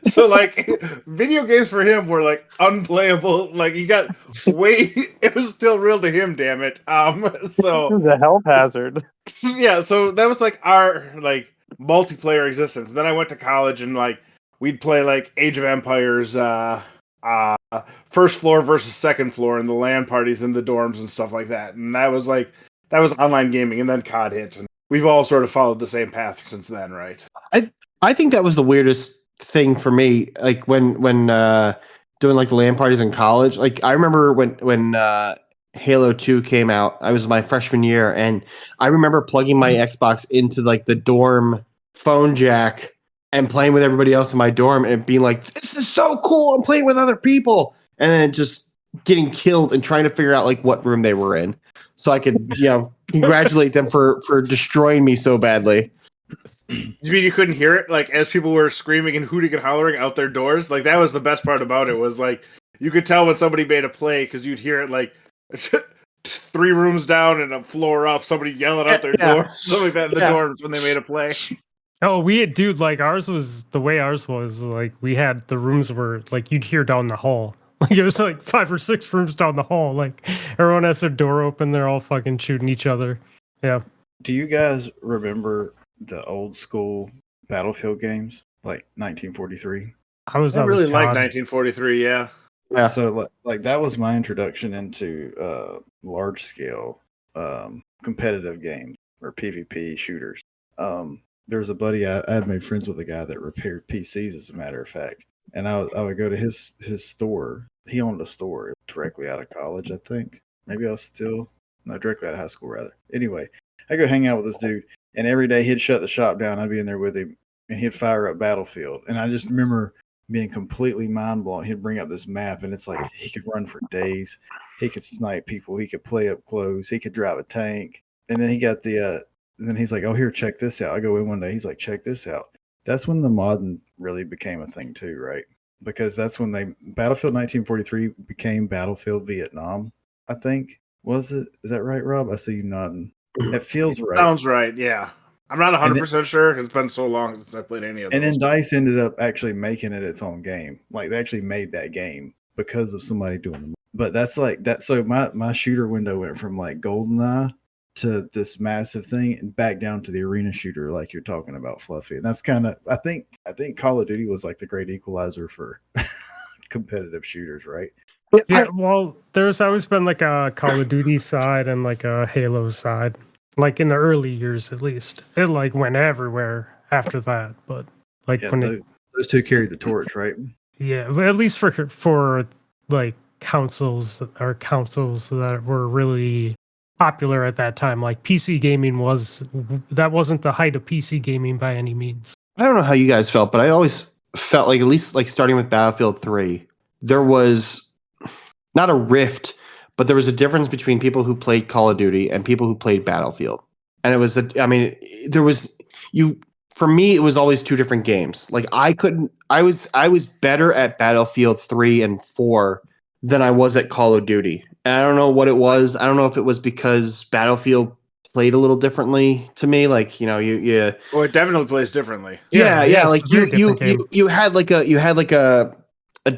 So like video games for him were like unplayable. Like he got it was still real to him, damn it. So It was a health hazard. yeah, so that was like our like multiplayer existence. Then I went to college and like we'd play like Age of Empires, first floor versus second floor and the LAN parties in the dorms and stuff like that. And that was online gaming. And then COD hit, and we've all sort of followed the same path since then, right? I think that was the weirdest thing for me. Like when doing like the LAN parties in college. Like I remember when Halo 2 came out. I was my freshman year, and I remember plugging my Xbox into like the dorm phone jack and playing with everybody else in my dorm and being like, this is so cool. I'm playing with other people. and then just getting killed and trying to figure out like what room they were in, so I could congratulate them for destroying me so badly. You mean you couldn't hear it? Like, as people were screaming and hooting and hollering out their doors? Like, that was the best part about it, was like, you could tell when somebody made a play because you'd hear it like 3 rooms down and a floor up, somebody yelling out their door, something like that in the dorms when they made a play. Oh, like ours was the way ours was like we had the rooms were like you'd hear down the hall. Like it was like 5 or 6 rooms down the hall. Like everyone has their door open, they're all fucking shooting each other. Yeah. Do you guys remember the old school Battlefield games, like 1943? I really like 1943, yeah. So like that was my introduction into large scale competitive games or PvP shooters. There was a buddy I had made friends with, a guy that repaired PCs, as a matter of fact, and I would go to his store. He owned a store directly out of college, I think. Maybe I was directly out of high school rather. Anyway, I go hang out with this dude, and every day he'd shut the shop down. I'd be in there with him, and he'd fire up Battlefield, and I just remember being completely mind blown. He'd bring up this map, and it's like he could run for days. He could snipe people. He could play up close. He could drive a tank. And then he got then he's like, "Oh, here, check this out." I go in one day. He's like, "Check this out." That's when the modding really became a thing too, right? Because that's when Battlefield 1943 became Battlefield Vietnam. I think was it? Is that right, Rob? I see you nodding. It feels right. Sounds right. Yeah. I'm not 100% sure because it's been so long since I played any of those. And then DICE ended up actually making it its own game. Like they actually made that game because of somebody doing them. But that's like that. So my shooter window went from like GoldenEye to this massive thing and back down to the arena shooter, like you're talking about, Fluffy. And that's kind of I think Call of Duty was like the great equalizer for competitive shooters, right? Yeah, well, there's always been like a Call of Duty side and like a Halo side. Like in the early years, at least, it like went everywhere after that. But like those two carried the torch, right? Yeah, but at least for like consoles that were really popular at that time. Like PC gaming wasn't the height of PC gaming by any means. I don't know how you guys felt, but I always felt like, at least like starting with Battlefield 3, there was not a rift, but there was a difference between people who played Call of Duty and people who played Battlefield. And it was, for me, it was always 2 different games. Like I was better at Battlefield 3 and 4 than I was at Call of Duty. And I don't know what it was. I don't know if it was because Battlefield played a little differently to me. Like, well, it definitely plays differently. Yeah. Like you had like a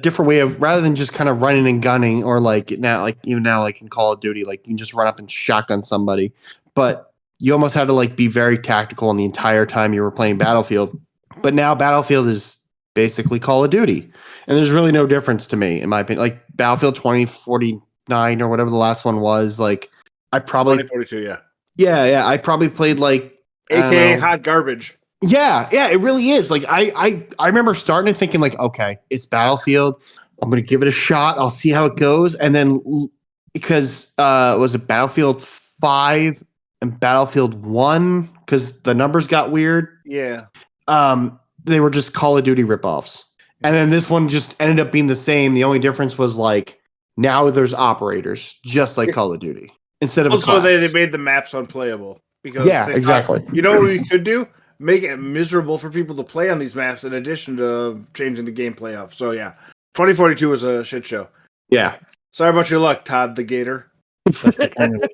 different way of, rather than just kind of running and gunning, or like now, like even now, like in Call of Duty, like you can just run up and shotgun somebody, but you almost had to like be very tactical in the entire time you were playing Battlefield. But now Battlefield is basically Call of Duty, and there's really no difference to me, in my opinion. Like Battlefield 2049 or whatever the last one was, like I probably 2042, yeah, I probably played like AKA hot garbage. Yeah, it really is. Like I remember starting and thinking like, okay, it's Battlefield. I'm gonna give it a shot. I'll see how it goes. And then because was it Battlefield 5 and Battlefield 1? Because the numbers got weird. Yeah. They were just Call of Duty ripoffs. And then this one just ended up being the same. The only difference was like now there's operators, just like Call of Duty. Instead of also they made the maps unplayable. Because exactly. You know what we could do? Make it miserable for people to play on these maps in addition to changing the gameplay up. So yeah, 2042 was a shit show. Yeah. Sorry about your luck, Todd the Gator. That's the kind of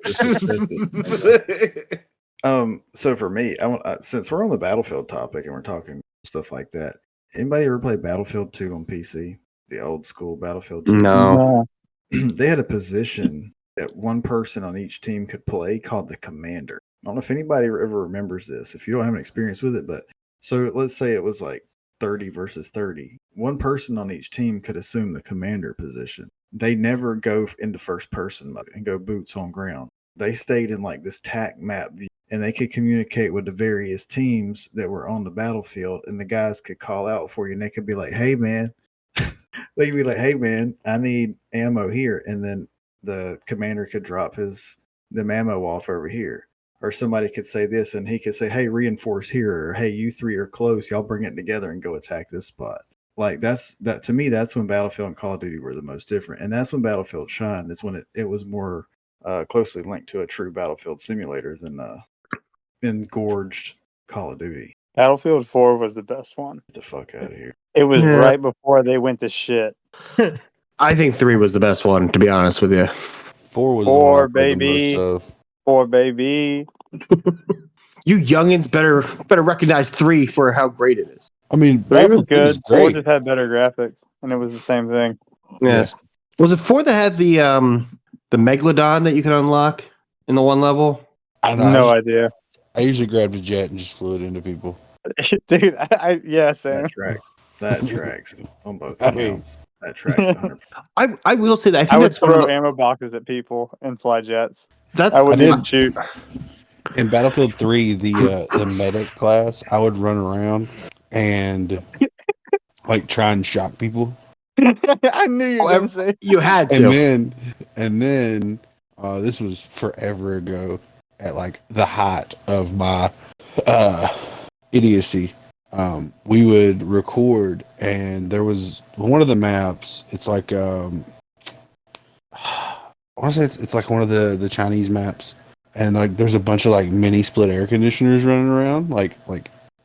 so for me, since we're on the Battlefield topic and we're talking stuff like that, anybody ever play Battlefield 2 on PC? The old school Battlefield 2? No. They had a position that one person on each team could play called the commander. I don't know if anybody ever remembers this, if you don't have an experience with it, but so let's say it was like 30 versus 30. One person on each team could assume the commander position. They never go into first person mode and go boots on ground. They stayed in like this TAC map view, and they could communicate with the various teams that were on the battlefield, and the guys could call out for you, and they could be like, "Hey man," they could be like, "Hey man, I need ammo here," and then the commander could drop them ammo off over here. Or somebody could say this, and he could say, "Hey, reinforce here," or "Hey, you 3 are close. Y'all bring it together and go attack this spot." Like that to me, that's when Battlefield and Call of Duty were the most different, and that's when Battlefield shined. It's when it was more closely linked to a true Battlefield simulator than engorged Call of Duty. Battlefield 4 was the best one. Get the fuck out of here. It was Yeah. right before they went to shit. I think 3 was the best one, to be honest with you. 4 was the one I 4, played the baby. most of. 4, baby. You youngins better recognize 3 for how great it is. I mean, 3 was Battlefield 3 was good. 4 great. just had better graphics, and it was the same thing. Yes. Was it 4 that had the Megalodon that you could unlock in the one level? I don't know. No idea. I usually grabbed a jet and just flew it into people. Dude, yeah, same. That tracks on both I mean- accounts. That tracks 100%. I will say that I I think would that's one of throw the, ammo boxes at people and fly jets. that's I wouldn't did. even shoot. In Battlefield 3, the medic class, I would run around and like try and shock people. I knew you were going to say. you had to. And then this was forever ago at like the height of my idiocy. We would record, and there was one of the maps. It's like I want to say it's like one of the Chinese maps, and like there's a bunch of like mini split air conditioners running around like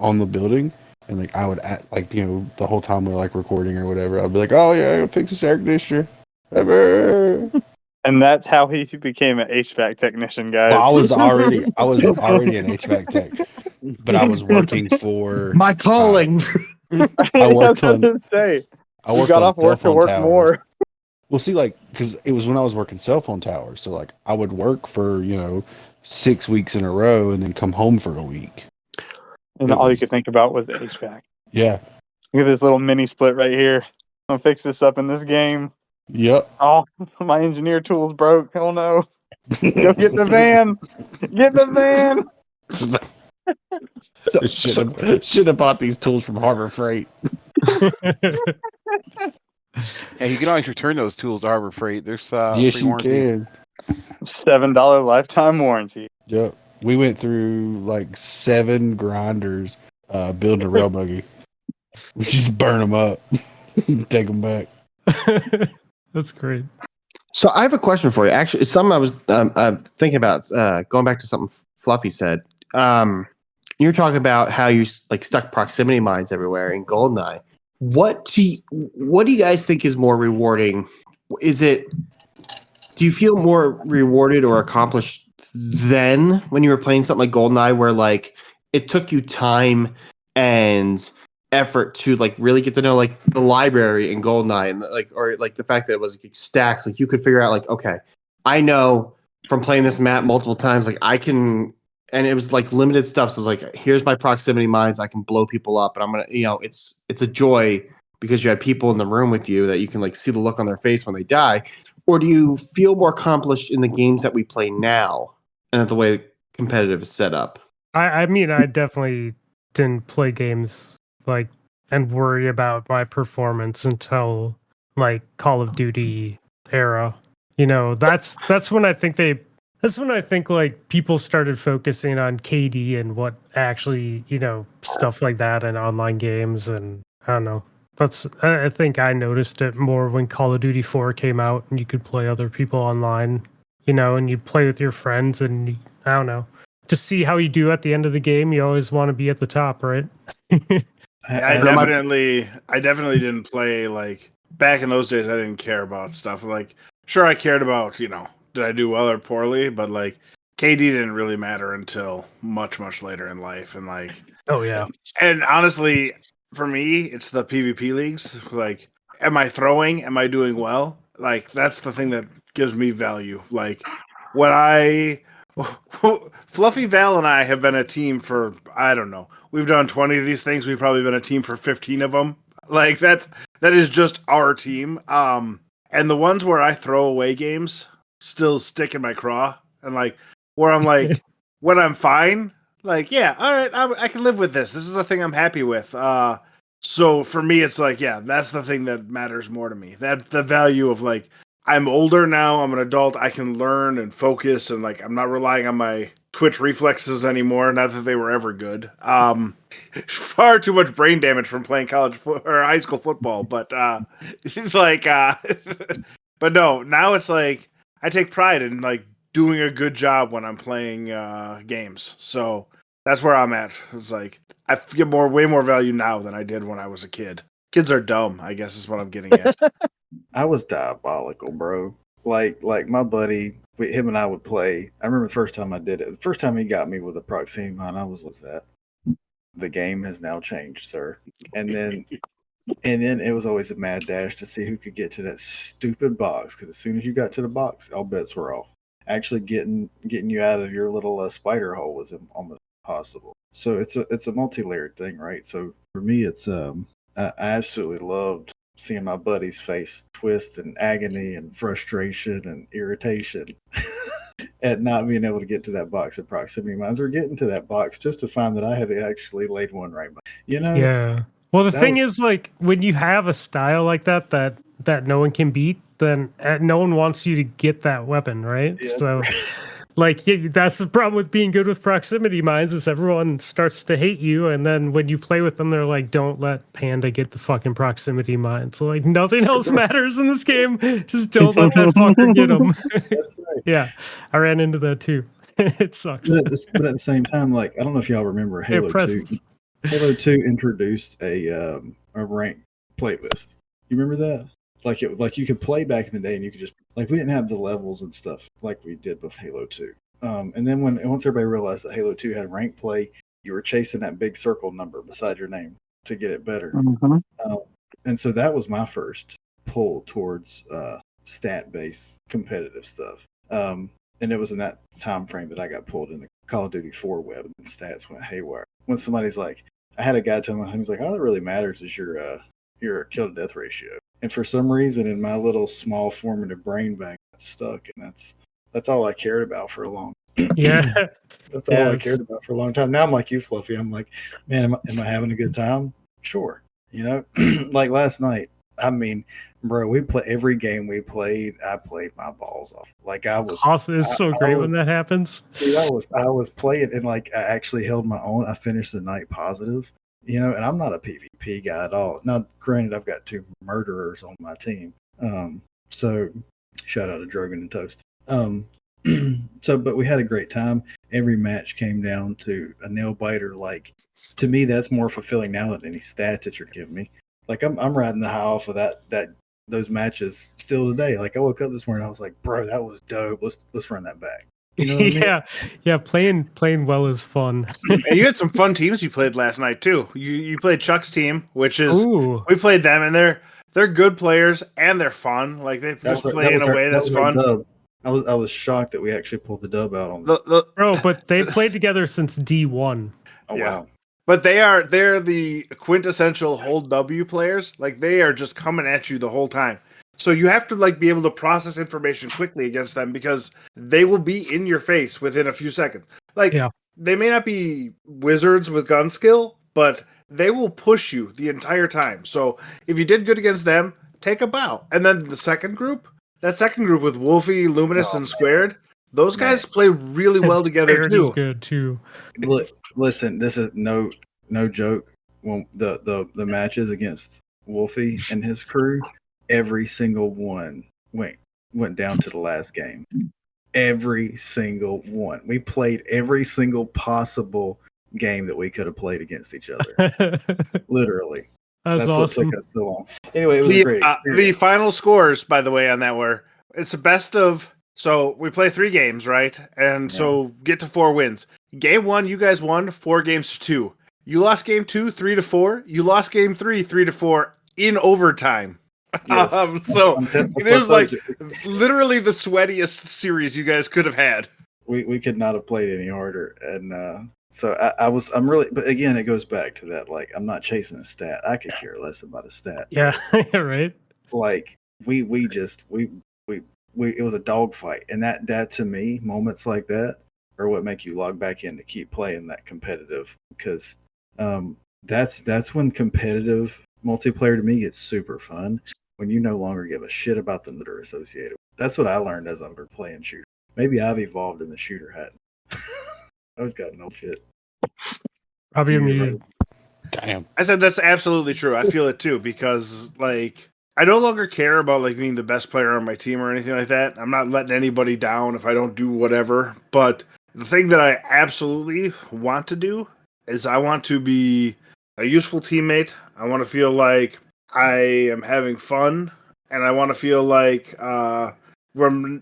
on the building, and like I would act, like, you know, the whole time we're like recording or whatever, I'd be like, oh yeah, I gotta fix this air conditioner. Ever. And that's how he became an HVAC technician, guys. Well, I was already an HVAC tech, but I was working for My calling. I worked on. Say. I You worked got on off cell work to phone work towers. more. Well, see, like, because it was when I was working cell phone towers, so like I would work for 6 weeks in a row and then come home for a week. And all you could think about was HVAC. Yeah. Look at this little mini split right here. I'm gonna fix this up in this game. Yep. Oh, my engineer tool's broke. Oh no. Go get the van. Get the van. Should have bought these tools from Harbor Freight. Hey, you can always return those tools to Harbor Freight. There's Yes, free you warranty. can. $7 lifetime warranty. Yep. We went through like 7 grinders building a rail buggy. We just burn them up, take them back. That's great. So I have a question for you. Actually, it's something I was thinking about. Going back to something Fluffy said. You're talking about how you like stuck proximity mines everywhere in Goldeneye. What do you guys think is more rewarding? Do you feel more rewarded or accomplished then when you were playing something like Goldeneye, where like it took you time and effort to like really get to know like the library in Goldeneye, and or the fact that it was like stacks, like you could figure out like, okay, I know from playing this map multiple times, like I can, and it was like limited stuff. So like, here's my proximity mines. I can blow people up, and I'm gonna, it's a joy because you had people in the room with you that you can like see the look on their face when they die. Or do you feel more accomplished in the games that we play now, and that's the way competitive is set up? I mean, I definitely didn't play games like and worry about my performance until like Call of Duty era. That's when I think like people started focusing on KD and what actually, stuff like that in online games. And I don't know. I think I noticed it more when Call of Duty 4 came out and you could play other people online, and you'd play with your friends, and I don't know, just see how you do at the end of the game. You always want to be at the top, right? I definitely didn't play like back in those days. I didn't care about stuff like, sure, I cared about, did I do well or poorly, but like KD didn't really matter until much, much later in life. And like, oh yeah. And honestly, for me, it's the PvP leagues. Like, am I throwing? Am I doing well? Like, that's the thing that gives me value. Like, Fluffy Val and I have been a team for, I don't know. We've done 20 of these things. We've probably been a team for 15 of them. Like, that is just our team. And the ones where I throw away games still stick in my craw. And like, where I'm like, when I'm fine, like, yeah, all right, I can live with this. This is a thing I'm happy with. So for me, it's like, yeah, that's the thing that matters more to me. That the value of like, I'm older now. I'm an adult. I can learn and focus, and like I'm not relying on my twitch reflexes anymore. Not that they were ever good. Far too much brain damage from playing or high school football. But like, but no. Now it's like I take pride in like doing a good job when I'm playing games. So that's where I'm at. It's like I get way more value now than I did when I was a kid. Kids are dumb, I guess is what I'm getting at. I was diabolical, bro. Like my buddy, him and I would play. I remember the first time I did it. The first time he got me with a proximity mine, I was that. The game has now changed, sir. And then it was always a mad dash to see who could get to that stupid box. Because as soon as you got to the box, all bets were off. Actually, getting you out of your little spider hole was almost impossible. So it's a multi-layered thing, right? So for me, it's I absolutely loved seeing my buddy's face twist in agony and frustration and irritation at not being able to get to that box of proximity mines or getting to that box just to find that I had actually laid one right by. Yeah. Well, the thing is, like, when you have a style like that no one can beat, then no one wants you to get that weapon, right? Yeah. So, like, that's the problem with being good with proximity mines is everyone starts to hate you, and then when you play with them, they're like, "Don't let Panda get the fucking proximity mine." So, like, nothing else matters in this game. Just don't let that fucker get them. That's right. Yeah, I ran into that too. It sucks. But at the same time, like I don't know if y'all remember Halo 2. Halo 2 introduced a rank playlist. You remember that? Like you could play back in the day, and you could just like we didn't have the levels and stuff like we did with Halo 2. And then once everybody realized that Halo 2 had rank play, you were chasing that big circle number beside your name to get it better. Mm-hmm. And so that was my first pull towards stat-based competitive stuff. And it was in that time frame that I got pulled into Call of Duty 4 web, and stats went haywire. When somebody's like, I had a guy tell me, he was like, all that really matters is your kill to death ratio. And for some reason, in my little small formative brain bank, got stuck, and that's all I cared about for a long. Yeah, that's all I cared about for a long time. Now I'm like you, Fluffy. I'm like, man, am I having a good time? Sure. Like last night. I mean, bro, we play every game we played. I played my balls off. Like I was awesome. It's so great when that happens. Dude, I was playing, and like I actually held my own. I finished the night positive. And I'm not a PvP guy at all. Now, granted, I've got 2 murderers on my team. So shout out to Drogan and Toast. But we had a great time. Every match came down to a nail biter. Like, to me, that's more fulfilling now than any stats that you're giving me. Like, I'm riding the high off of those matches still today. Like, I woke up this morning, I was like, bro, that was dope. Let's run that back. You know what I mean? Yeah. Playing well is fun. And you had some fun teams you played last night too. You played Chuck's team, which is we played them, and they're good players and they're fun. Like they play in a way that's fun. I was shocked that we actually pulled the dub out on bro, but they played together since D1. Oh wow. But they're the quintessential hold W players. Like they are just coming at you the whole time. So you have to like be able to process information quickly against them because they will be in your face within a few seconds. Like they may not be wizards with gun skill, but they will push you the entire time. So if you did good against them, take a bow. And then the second group with Wolfie, Luminous, and Squared, those guys play really well together too. Good too. Look, listen, this is no joke. When the matches against Wolfie and his crew, every single one went down to the last game. Every single one. We played every single possible game that we could have played against each other. Literally. That's awesome. What took us so long. Anyway, it was a great experience. The final scores, by the way, on that were it's a best of. So we play 3 games, right? And so get to 4 wins. Game 1, you guys won 4 games to 2. You lost game 2, 3-4. You lost game 3, 3-4 in overtime. Yes. So it is like literally the sweatiest series you guys could have had. We could not have played any harder, and so I'm really. But again, it goes back to that. Like I'm not chasing a stat. I could care less about a stat. Yeah, right. Like we it was a dogfight, and that to me, moments like that are what make you log back in to keep playing that competitive because that's when competitive multiplayer to me gets super fun. when you no longer give a shit about them that are associated. That's what I learned as I was playing shooter. Maybe I've evolved in the shooter hat. I've got no shit. Probably you're muted. Damn. I said that's absolutely true. I feel it too because like I no longer care about like being the best player on my team or anything like that. I'm not letting anybody down if I don't do whatever. But the thing that I absolutely want to do is I want to be a useful teammate. I want to feel like I am having fun, and I want to feel like we're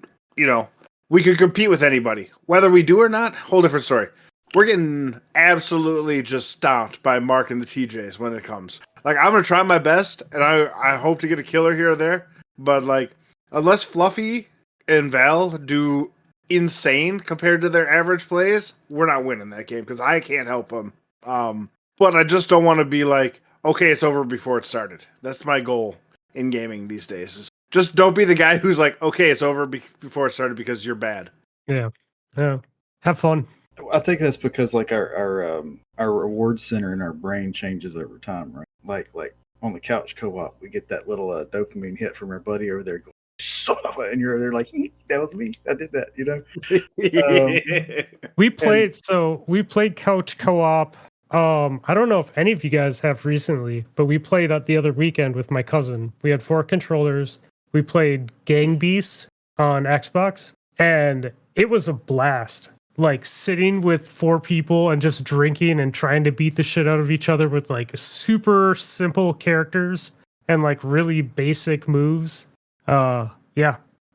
we could compete with anybody, whether we do or not. Whole different story. We're getting absolutely just stomped by Mark and the TJs when it comes. Like, I'm going to try my best, and I hope to get a killer here or there. But, like, unless Fluffy and Val do insane compared to their average plays, we're not winning that game because I can't help them. But I just don't want to be like, okay, it's over before it started. That's my goal in gaming these days. Is just don't be the guy who's like, okay, it's over before it started because you're bad. Yeah. Have fun. I think that's because like our reward center in our brain changes over time, right? Like on the couch co-op, we get that little dopamine hit from our buddy over there going, son of a, and you're over there like, that was me. I did that, you know? We played couch co-op. I don't know if any of you guys have recently, but we played the other weekend with my cousin. We had 4 controllers. We played Gang Beasts on Xbox, and it was a blast. Like sitting with 4 people and just drinking and trying to beat the shit out of each other with like super simple characters and like really basic moves. Yeah,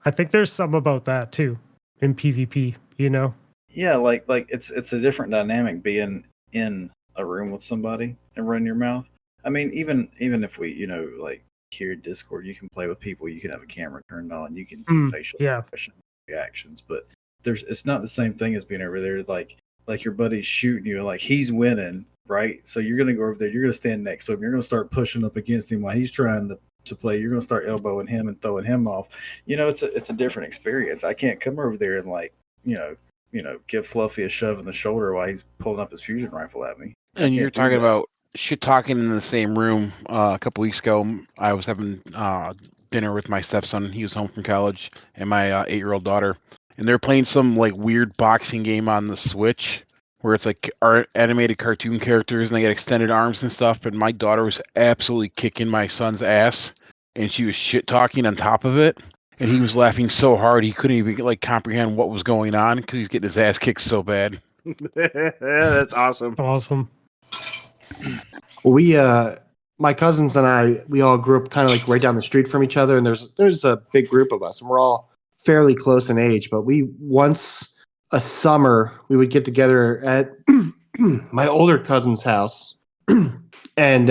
I think there's some about that too in PvP, you know? Yeah, like it's a different dynamic being in a room with somebody and running your mouth. I mean, even if we, like here at Discord, you can play with people, you can have a camera turned on, you can see facial expression reactions, but it's not the same thing as being over there like your buddy's shooting you, like he's winning, right? So you're gonna go over there, you're gonna stand next to him, you're gonna start pushing up against him while he's trying to play, you're gonna start elbowing him and throwing him off. It's a different experience. I can't come over there and like, give Fluffy a shove in the shoulder while he's pulling up his fusion rifle at me. And you're talking about shit talking in the same room. A couple weeks ago, I was having dinner with my stepson. He was home from college, and my 8-year-old daughter. And they're playing some like weird boxing game on the Switch where it's like our animated cartoon characters and they get extended arms and stuff. And my daughter was absolutely kicking my son's ass, and she was shit talking on top of it. And he was laughing so hard he couldn't even like comprehend what was going on because he's getting his ass kicked so bad. Yeah, that's awesome. Awesome. We, my cousins and I, we all grew up kind of like right down the street from each other, and there's a big group of us, and we're all fairly close in age. But we once a summer we would get together at my older cousin's house, and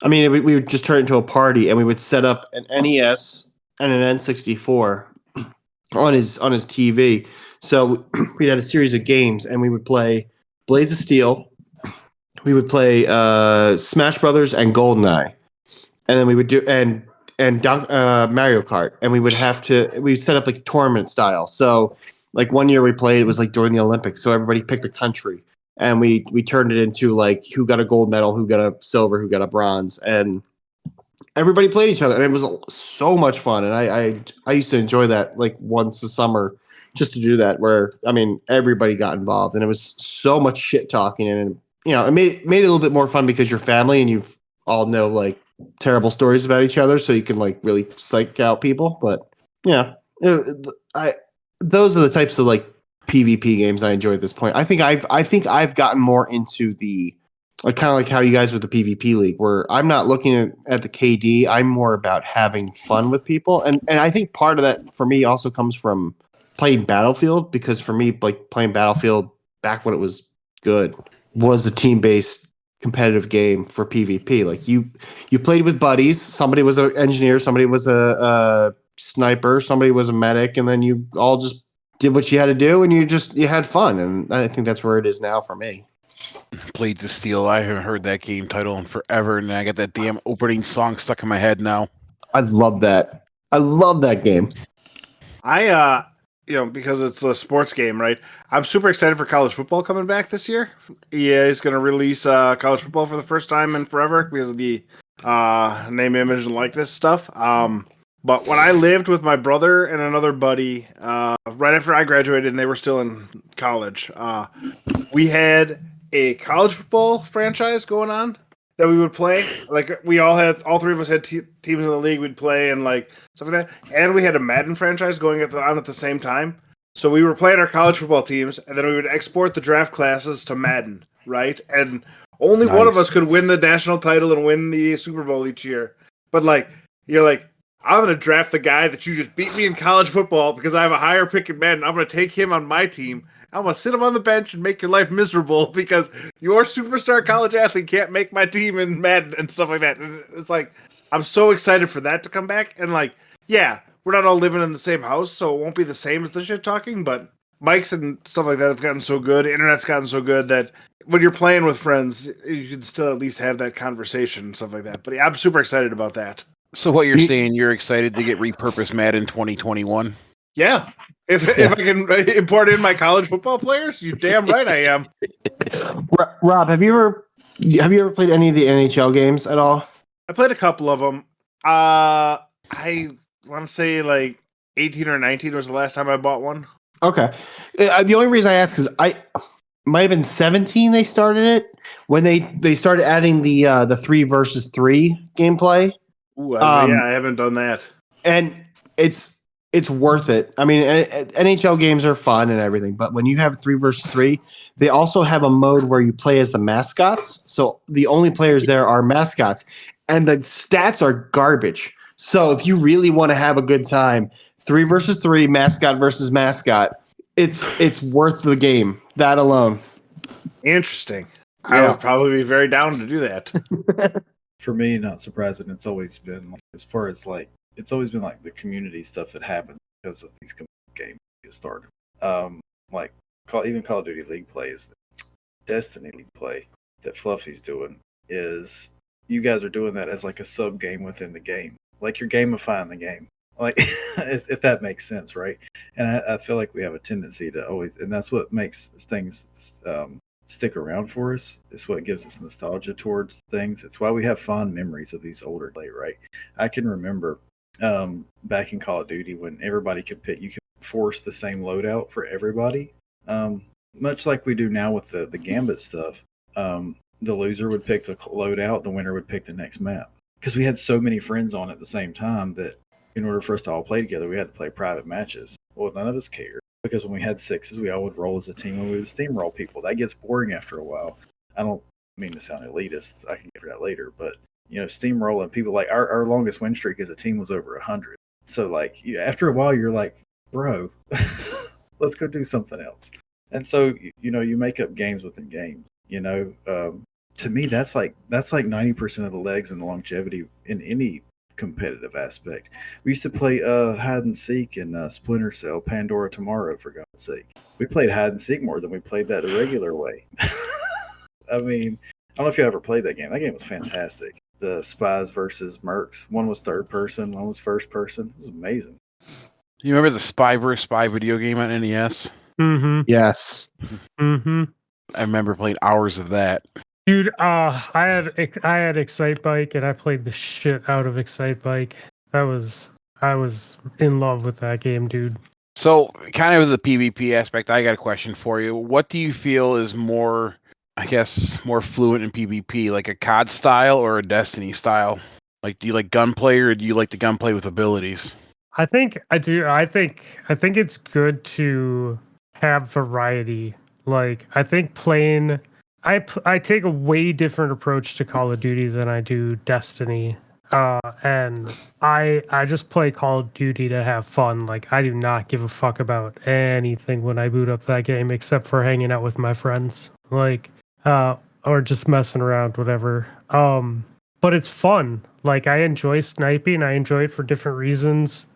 we would just turn it into a party, and we would set up an NES and an N64 on his TV. So we'd had a series of games, and we would play Blades of Steel. We would play Smash Brothers and GoldenEye, and then we would do and Mario Kart, and we'd set up like tournament style. So like one year we played, it was like during the Olympics, so everybody picked a country, and we turned it into like who got a gold medal, who got a silver, who got a bronze, and everybody played each other, and it was so much fun. And I used to enjoy that like once a summer just to do that, where everybody got involved, and it was so much shit talking, and it made it a little bit more fun because you're family and you all know like terrible stories about each other, so you can like really psych out people. But those are the types of like PvP games I enjoy at this point. I think I've gotten more into the like kind of like how you guys with the PvP league, where I'm not looking at the KD. I'm more about having fun with people, and I think part of that for me also comes from playing Battlefield, because for me like playing Battlefield back when it was good was a team-based competitive game for PvP. Like you played with buddies. Somebody was an engineer, somebody was a sniper, somebody was a medic, and then you all just did what you had to do, and you had fun. And I think that's where it is now for me. Blades of Steel. I haven't heard that game title in forever, and I got that damn opening song stuck in my head now. I love that. I love that game. Because it's a sports game, right? I'm super excited for college football coming back this year. EA is going to release college football for the first time in forever because of the name, image, and likeness stuff. But when I lived with my brother and another buddy, right after I graduated and they were still in college, we had a college football franchise going on that we would play. Like all three of us had teams in the league we'd play and like stuff like that. And we had a Madden franchise going on at the same time. So we were playing our college football teams, and then we would export the draft classes to Madden, right? And only one of us could win the national title and win the Super Bowl each year. But like, you're like, I'm going to draft the guy that you just beat me in college football because I have a higher pick in Madden. I'm going to take him on my team. I'm going to sit him on the bench and make your life miserable because your superstar college athlete can't make my team in Madden and stuff like that. And it's like, I'm so excited for that to come back. And like, yeah, we're not all living in the same house, so it won't be the same as the shit talking, but mics and stuff like that have gotten so good, internet's gotten so good that when you're playing with friends, you can still at least have that conversation and stuff like that. But yeah, I'm super excited about that. So what you're saying, you're excited to get repurposed Madden 2021? Yeah. If I can import in my college football players, you damn right I am. Rob, have you ever played any of the NHL games at all? I played a couple of them. I want to say like 18 or 19 was the last time I bought one. Okay. The only reason I ask is I might have been 17 they started it when they started adding the 3 versus 3 gameplay. Ooh, I haven't done that. And it's worth it. I mean, NHL games are fun and everything, but when you have 3 versus 3, they also have a mode where you play as the mascots. So the only players there are mascots, and the stats are garbage. So if you really want to have a good time, 3 versus 3, mascot versus mascot, it's worth the game. That alone. Interesting. Yeah. I would probably be very down to do that. For me, not surprising. It's always been like, as far as like, it's always been like the community stuff that happens because of these games get started. Like even Call of Duty League plays, Destiny League play that Fluffy's doing is you guys are doing that as like a sub game within the game. Like you're gamifying the game, like if that makes sense, right? And I feel like we have a tendency to always, and that's what makes things stick around for us. It's what gives us nostalgia towards things. It's why we have fond memories of these older days, right? I can remember back in Call of Duty when everybody could pick, you could force the same loadout for everybody, much like we do now with the Gambit stuff. The loser would pick the loadout, the winner would pick the next map. Because we had so many friends on at the same time that in order for us to all play together, we had to play private matches. Well, none of us cared because when we had 6s, we all would roll as a team and we would steamroll people. That gets boring after a while. I don't mean to sound elitist. I can get to that later, but steamrolling people, like our longest win streak as a team was over 100. So like after a while, you're like, bro, let's go do something else. And so you make up games within games. To me, that's like 90% of the legs and the longevity in any competitive aspect. We used to play hide and seek in Splinter Cell, Pandora Tomorrow, for God's sake. We played hide and seek more than we played that the regular way. I mean, I don't know if you ever played that game. That game was fantastic. The Spies versus Mercs. One was third person, one was first person. It was amazing. Do you remember the Spy vs. Spy video game on NES? Mm-hmm. Yes. Mm-hmm. I remember playing hours of that. Dude, I had Excite Bike and I played the shit out of Excite Bike. I was in love with that game, dude. So, kind of the PvP aspect, I got a question for you. What do you feel is more fluent in PvP, like a COD style or a Destiny style? Like, do you like gunplay or do you like the gunplay with abilities? I think I do. I think it's good to have variety. Like, I think playing, I take a way different approach to Call of Duty than I do Destiny. And I just play Call of Duty to have fun. Like, I do not give a fuck about anything when I boot up that game except for hanging out with my friends. Like, or just messing around, whatever. But it's fun. Like, I enjoy sniping. I enjoy it for different reasons.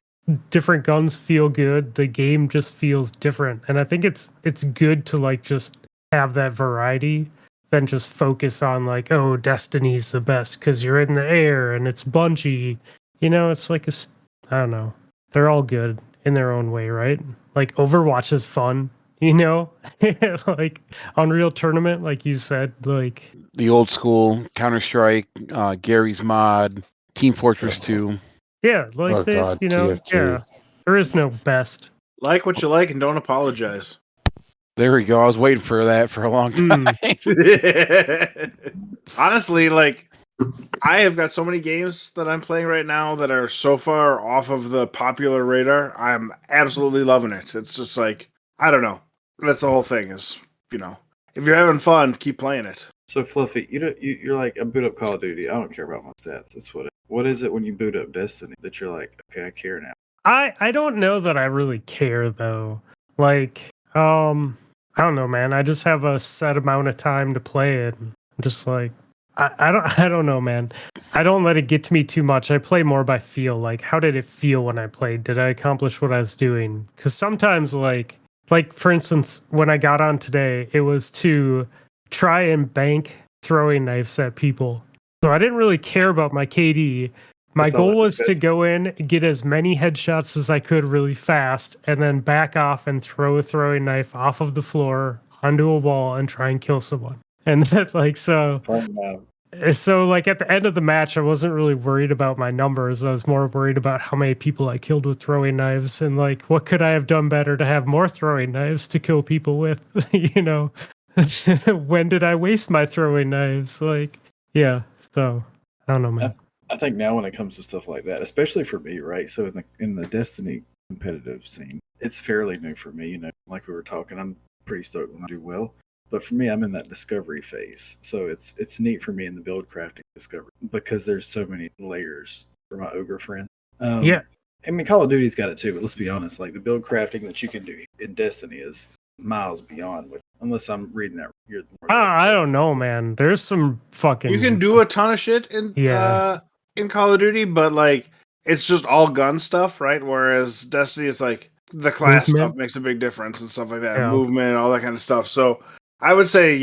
Different guns feel good. The game just feels different. And I think it's good to like just have that variety than just focus on like, oh, Destiny's the best because you're in the air and it's Bungie. It's like I don't know. They're all good in their own way, right? Like Overwatch is fun. you know, like Unreal Tournament, like you said, like The old school Counter-Strike, Gary's Mod, Team Fortress 2. yeah, like Oh God, you know, TF2. yeah. There is no best. Like what you like and don't apologize. There we go. I was waiting for that for a long time. Honestly, like I have got so many games that I'm playing right now that are so far off of the popular radar. I'm absolutely loving it. It's just like, I don't know. That's the whole thing is, if you're having fun, keep playing it. So Fluffy, you're like a boot up Call of Duty. I don't care about my stats. That's what is it when you boot up Destiny that you're like, okay, I care now. I don't know that I really care though. Like, I don't know, man. I just have a set amount of time to play it. I'm just like I don't know, man. I don't let it get to me too much. I play more by feel. Like, how did it feel when I played? Did I accomplish what I was doing? Because sometimes, like for instance, when I got on today, it was to try and bank throwing knives at people. So I didn't really care about my KD. My goal was to go in, get as many headshots as I could really fast, and then back off and throw a throwing knife off of the floor onto a wall and try and kill someone. And that, like, so like at the end of the match, I wasn't really worried about my numbers. I was more worried about how many people I killed with throwing knives and like what could I have done better to have more throwing knives to kill people with, you know? When did I waste my throwing knives? Like, yeah. So I don't know, man. I think now when it comes to stuff like that, especially for me, right? So in the Destiny competitive scene, it's fairly new for me. You know, like we were talking, I'm pretty stoked when I do well. But for me, I'm in that discovery phase, so it's neat for me in the build crafting discovery because there's so many layers for my ogre friend. Yeah. I mean, Call of Duty's got it too, but let's be honest. Like the build crafting that you can do in Destiny is miles beyond. Unless I'm reading that, I don't know, man. There's some fucking. You can do a ton of shit in Call of Duty, but like it's just all gun stuff, right? Whereas Destiny is like the class stuff makes a big difference and stuff like that, movement, all that kind of stuff. So I would say,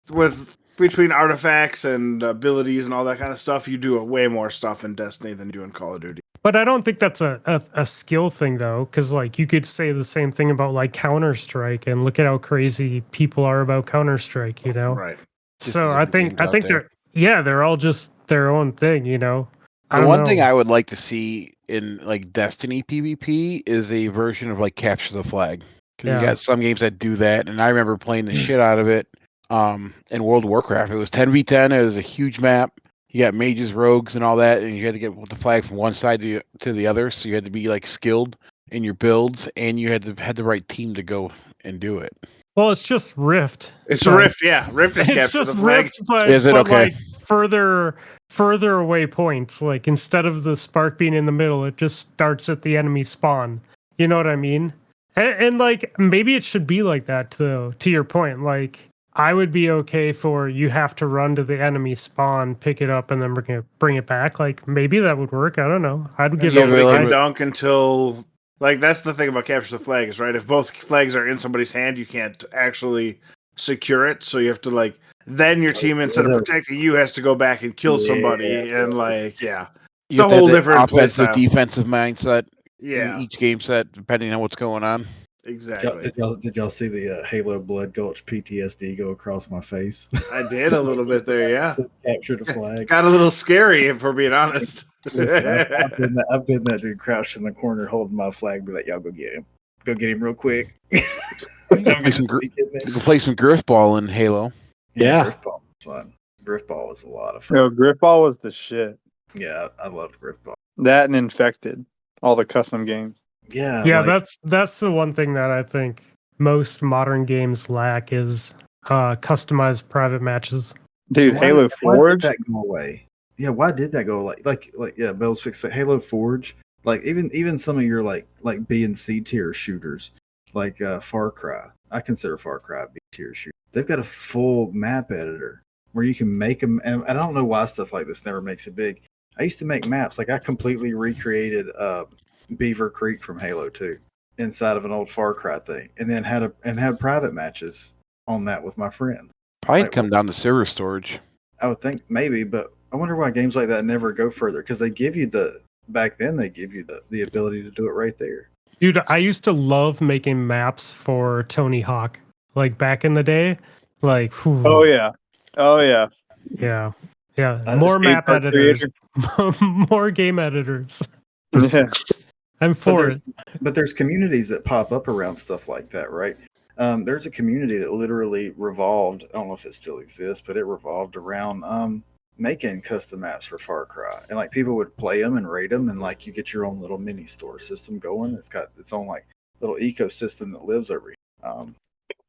with between artifacts and abilities and all that kind of stuff, you do way more stuff in Destiny than you do in Call of Duty. But I don't think that's a skill thing though, because like you could say the same thing about like Counter-Strike, and look at how crazy people are about Counter-Strike, you know? Right. So I think they're all just their own thing, you know. The one thing I would like to see in like Destiny PvP is a version of like Capture the Flag. Because you got some games that do that, and I remember playing the shit out of it in World of Warcraft. It was 10v10, it was a huge map. You got mages, rogues, and all that, and you had to get the flag from one side to the other, so you had to be like skilled in your builds, and you had the right team to go and do it. Well, it's just Rift. It's Rift, yeah. Rift is it's just Rift, but is it okay? Like further away points. Like instead of the spark being in the middle, it just starts at the enemy spawn. You know what I mean? And like maybe it should be like that though. To your point, like I would be okay for you have to run to the enemy spawn, pick it up, and then bring it back. Like maybe that would work. I don't know. I'd give it a dunk until like that's the thing about Capture the Flag is right. If both flags are in somebody's hand, you can't actually secure it. So you have to like then your team instead of protecting you has to go back and kill somebody and like it's a whole different offensive defensive mindset. Yeah, each game set depending on what's going on. Exactly. Did y'all see the Halo Blood Gulch PTSD go across my face? I did a little bit there, yeah. Capture the flag. Got a little scary, if we're being honest. Listen, I've been that dude crouched in the corner holding my flag, be like, y'all go get him. Go get him real quick. You can play some Griffball in Halo. Yeah. Griffball was fun. Griffball was a lot of fun. No, Griffball was the shit. Yeah, I loved Griffball. That and Infected. All the custom games. Yeah, that's the one thing that I think most modern games lack is customized private matches. Dude, Halo Forge. Why did that go away? Yeah, why did that go like Bell's fixed it. Halo Forge, like even some of your like B and C tier shooters, like Far Cry. I consider Far Cry a B tier shooter. They've got a full map editor where you can make them, and I don't know why stuff like this never makes it big. I used to make maps. Like I completely recreated Beaver Creek from Halo 2 inside of an old Far Cry thing, and then had private matches on that with my friends. Probably come down to server storage. I would think maybe, but I wonder why games like that never go further because back then they give you the ability to do it right there. Dude, I used to love making maps for Tony Hawk, like back in the day. Like, whew, Oh yeah. yeah, yeah. The More skate map park editors, more game editors. Yeah. I'm for it. But there's communities that pop up around stuff like that, right? There's a community that literally revolved. I don't know if it still exists, but it revolved around making custom maps for Far Cry, and like people would play them and rate them, and like you get your own little mini store system going. It's got its own like little ecosystem that lives over here.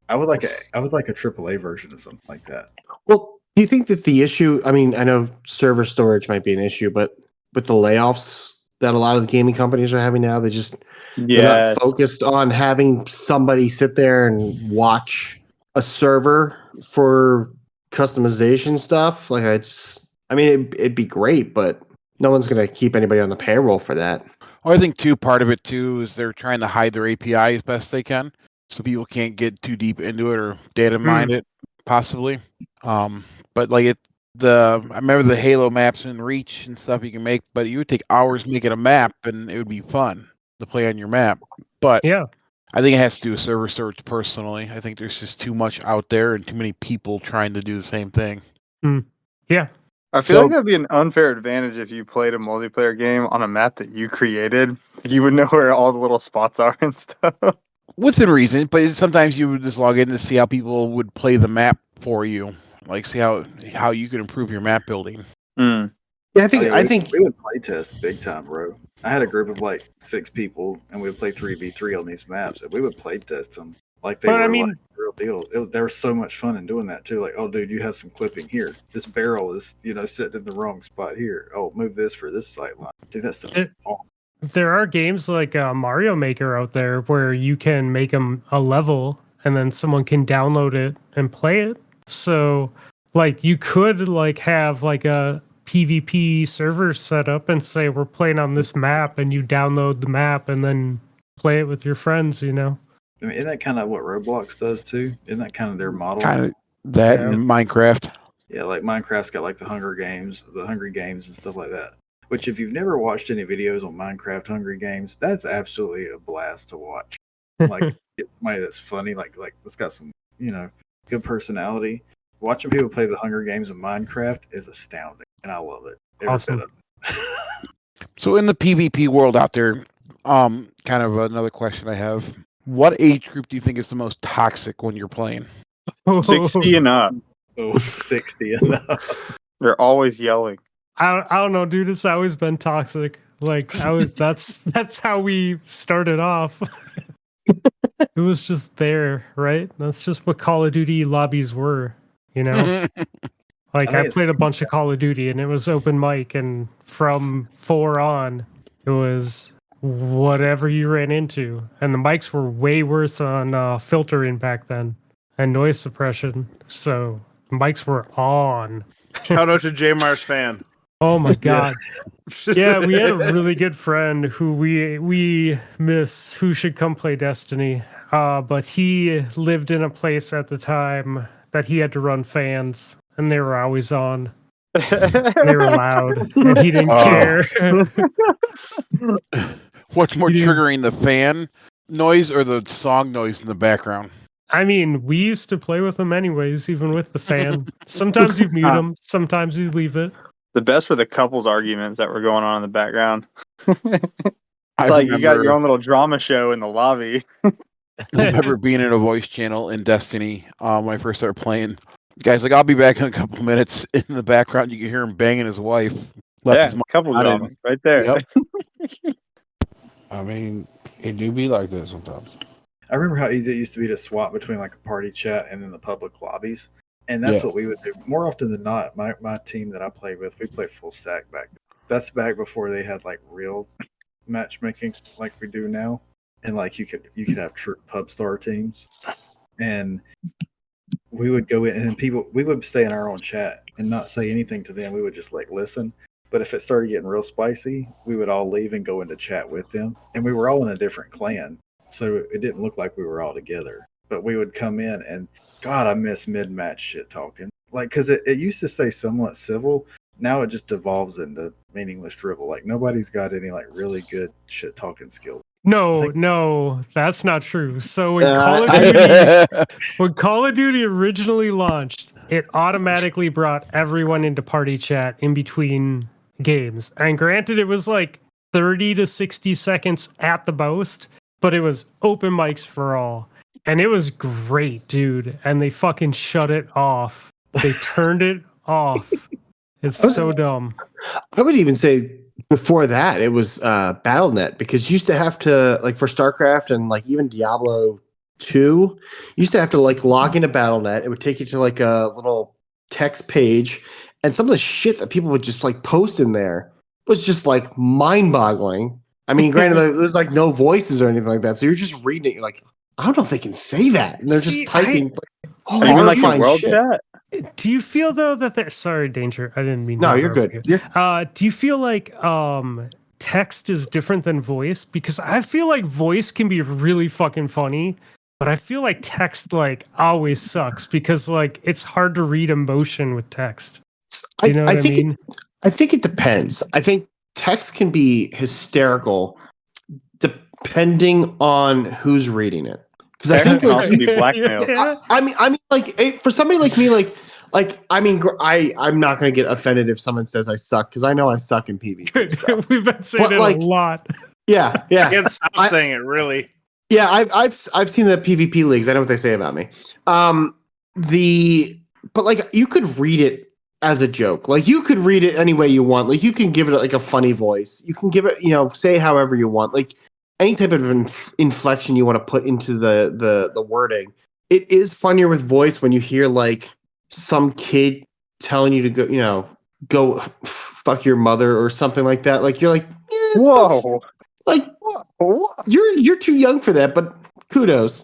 I would like a AAA version of something like that. Well, do you think that the issue? I mean, I know server storage might be an issue, but with the layoffs that a lot of the gaming companies are having now, they're not Yes. focused on having somebody sit there and watch a server for customization stuff. Like I mean, it'd be great, but no one's going to keep anybody on the payroll for that. Well, I think part of it too is they're trying to hide their API as best they can, so people can't get too deep into it or data mine it, possibly. But like I remember the Halo maps and Reach and stuff you can make, but it would take hours making a map, and it would be fun to play on your map. But Yeah. I think it has to do with server storage personally. I think there's just too much out there and too many people trying to do the same thing. Yeah. I feel like that'd be an unfair advantage if you played a multiplayer game on a map that you created. You would know where all the little spots are and stuff. Within reason, but sometimes you would just log in to see how people would play the map for you, like see how you could improve your map building. Yeah, I think we would play test big time, bro. I had a group of like 6 people, and we would play 3v3 on these maps, and we would play test them like they were like real deal. There was so much fun in doing that too. Like, oh, dude, you have some clipping here. This barrel is sitting in the wrong spot here. Oh, move this for this sight line. Dude, that stuff is awesome. There are games like Mario Maker out there where you can make them a level and then someone can download it and play it. So like you could like have like a PvP server set up and say we're playing on this map, and you download the map and then play it with your friends, I mean, isn't that kind of what Roblox does too? Isn't that kind of their model? Kind of that in Minecraft. Yeah, like Minecraft's got like the Hungry Games and stuff like that. Which, if you've never watched any videos on Minecraft Hungry Games, that's absolutely a blast to watch. Like, get somebody that's funny, like that's got some, good personality. Watching people play the Hunger Games in Minecraft is astounding, and I love it. Awesome. So, in the PvP world out there, kind of another question I have: what age group do you think is the most toxic when you're playing? 60 and up. Oh, 60 and up. They're always yelling. I don't know, dude. It's always been toxic. Like that's how we started off. It was just there, right? That's just what Call of Duty lobbies were, Like I played a bunch of Call of Duty, and it was open mic, and from 4 on, it was whatever you ran into, and the mics were way worse on filtering back then and noise suppression. So mics were on. Shout out to J Mars fan. Oh my god. Yeah, we had a really good friend who we miss, who should come play Destiny. But he lived in a place at the time that he had to run fans, and they were always on. They were loud, and he didn't care. What's more triggering, the fan noise or the song noise in the background? I mean, we used to play with them anyways, even with the fan. Sometimes you mute them, sometimes you leave it. The best were the couples arguments that were going on in the background. It's like you got your own little drama show in the lobby. I remember being in a voice channel in Destiny when I first started playing. Guy's like, I'll be back in a couple minutes. In the background, you can hear him banging his wife. His couple dramas right there. Yep. I mean, it do be like that sometimes. I remember how easy it used to be to swap between like a party chat and then the public lobbies. And that's what we would do. More often than not, my team that I played with, we played full stack back then. That's back before they had like real matchmaking like we do now. And like you could have true pub star teams. And we would go in and we would stay in our own chat and not say anything to them. We would just like listen. But if it started getting real spicy, we would all leave and go into chat with them. And we were all in a different clan. So it didn't look like we were all together. But we would come in and, God, I miss mid-match shit talking. Like, because it used to stay somewhat civil. Now it just devolves into meaningless drivel. Like, nobody's got any, like, really good shit talking skills No, that's not true. So when Call of Duty originally launched, it automatically brought everyone into party chat in between games. And granted, it was like 30 to 60 seconds at the most, but it was open mics for all. And it was great, dude. And they fucking shut it off. They turned it off. It's so dumb. I would even say before that, it was BattleNet, because you used to have to, like, for StarCraft and like even Diablo 2, you used to have to like log into BattleNet. It would take you to like a little text page, and some of the shit that people would just like post in there was just like mind-boggling. I mean, granted, there's like no voices or anything like that, so you're just reading it. You're like, I don't know if they can say that, and they're just typing. Or even like in horrifying world shit. chat. Do you feel though that they're sorry, Danger? I didn't mean. No, to you're interrupt good. you. Do you feel like text is different than voice? Because I feel like voice can be really fucking funny, but I feel like text like always sucks because like it's hard to read emotion with text. You know what I mean? I think it depends. I think text can be hysterical depending on who's reading it. Because I think Can like, also be blackmail. I mean, like for somebody like me, I mean, I'm not going to get offended if someone says I suck, because I know I suck in PvP stuff. We've been saying But, it like, a lot. Yeah. I can't stop saying it, really. Yeah, I've seen the PvP leagues. I know what they say about me. But like you could read it as a joke. Like you could read it any way you want. Like you can give it like a funny voice. You can give it, say however you want. Like any type of inflection you want to put into the wording. It is funnier with voice when you hear like some kid telling you to go fuck your mother or something like that. Like you're like, Whoa. Like you're too young for that, but kudos.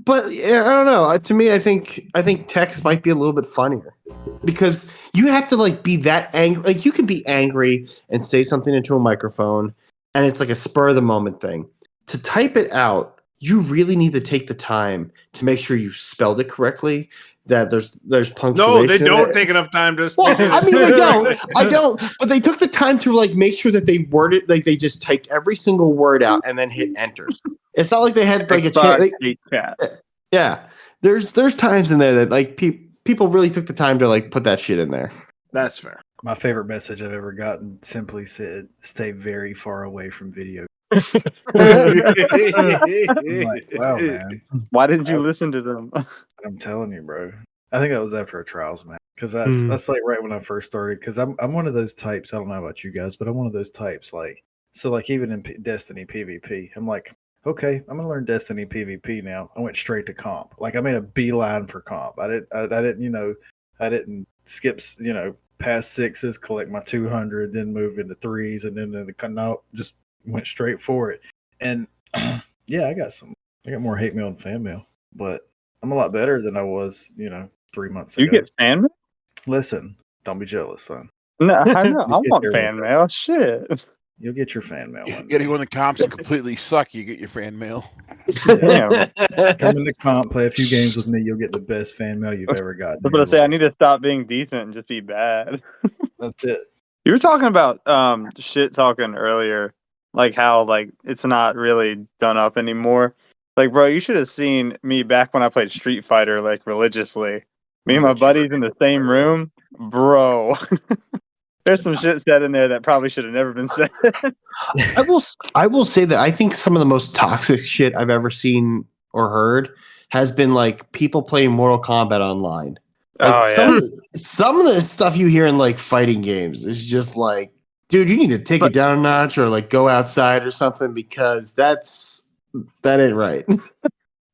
But yeah, I don't know. To me, I think text might be a little bit funnier because you have to like be that angry. Like you can be angry and say something into a microphone, and it's like a spur of the moment thing. To type it out, you really need to take the time to make sure you spelled it correctly. That there's punctuation. No, they don't take enough time to. Well, I mean, they don't. I don't. But they took the time to like make sure that they worded like they just typed every single word out and then hit enter. It's not like they had like a chance. Yeah, there's times in there that like people really took the time to like put that shit in there. That's fair. My favorite message I've ever gotten simply said, "Stay very far away from video." I'm like, wow, man. Why didn't you listen to them? I'm telling you, bro. I think that was after a trials match because that's like right when I first started. Because I'm one of those types. I don't know about you guys, but I'm one of those types. Like even in Destiny PvP, I'm like, okay, I'm gonna learn Destiny PvP now. I went straight to comp. Like I made a beeline for comp. I didn't skip past sixes, collect my 200, then move into threes, and then just went straight for it. And yeah, I got more hate mail than fan mail, but I'm a lot better than I was, 3 months ago. You get fan mail? Listen, don't be jealous, son. No, I know. I want fan mail. Shit. You'll get your fan mail. If you get anyone in comps and completely suck, you get your fan mail. Damn. Come into comp, play a few games with me. You'll get the best fan mail you've ever gotten. I was going to say, I need to stop being decent and just be bad. That's it. You were talking about shit talking earlier, like how like it's not really done up anymore. Like, bro, you should have seen me back when I played Street Fighter, like religiously. Me and my buddies in the same room, bro. There's some shit said in there that probably should have never been said. I will say that I think some of the most toxic shit I've ever seen or heard has been like people playing Mortal Kombat online. Like some of the stuff you hear in like fighting games is just like, dude, you need to take it down a notch or like go outside or something because that ain't right.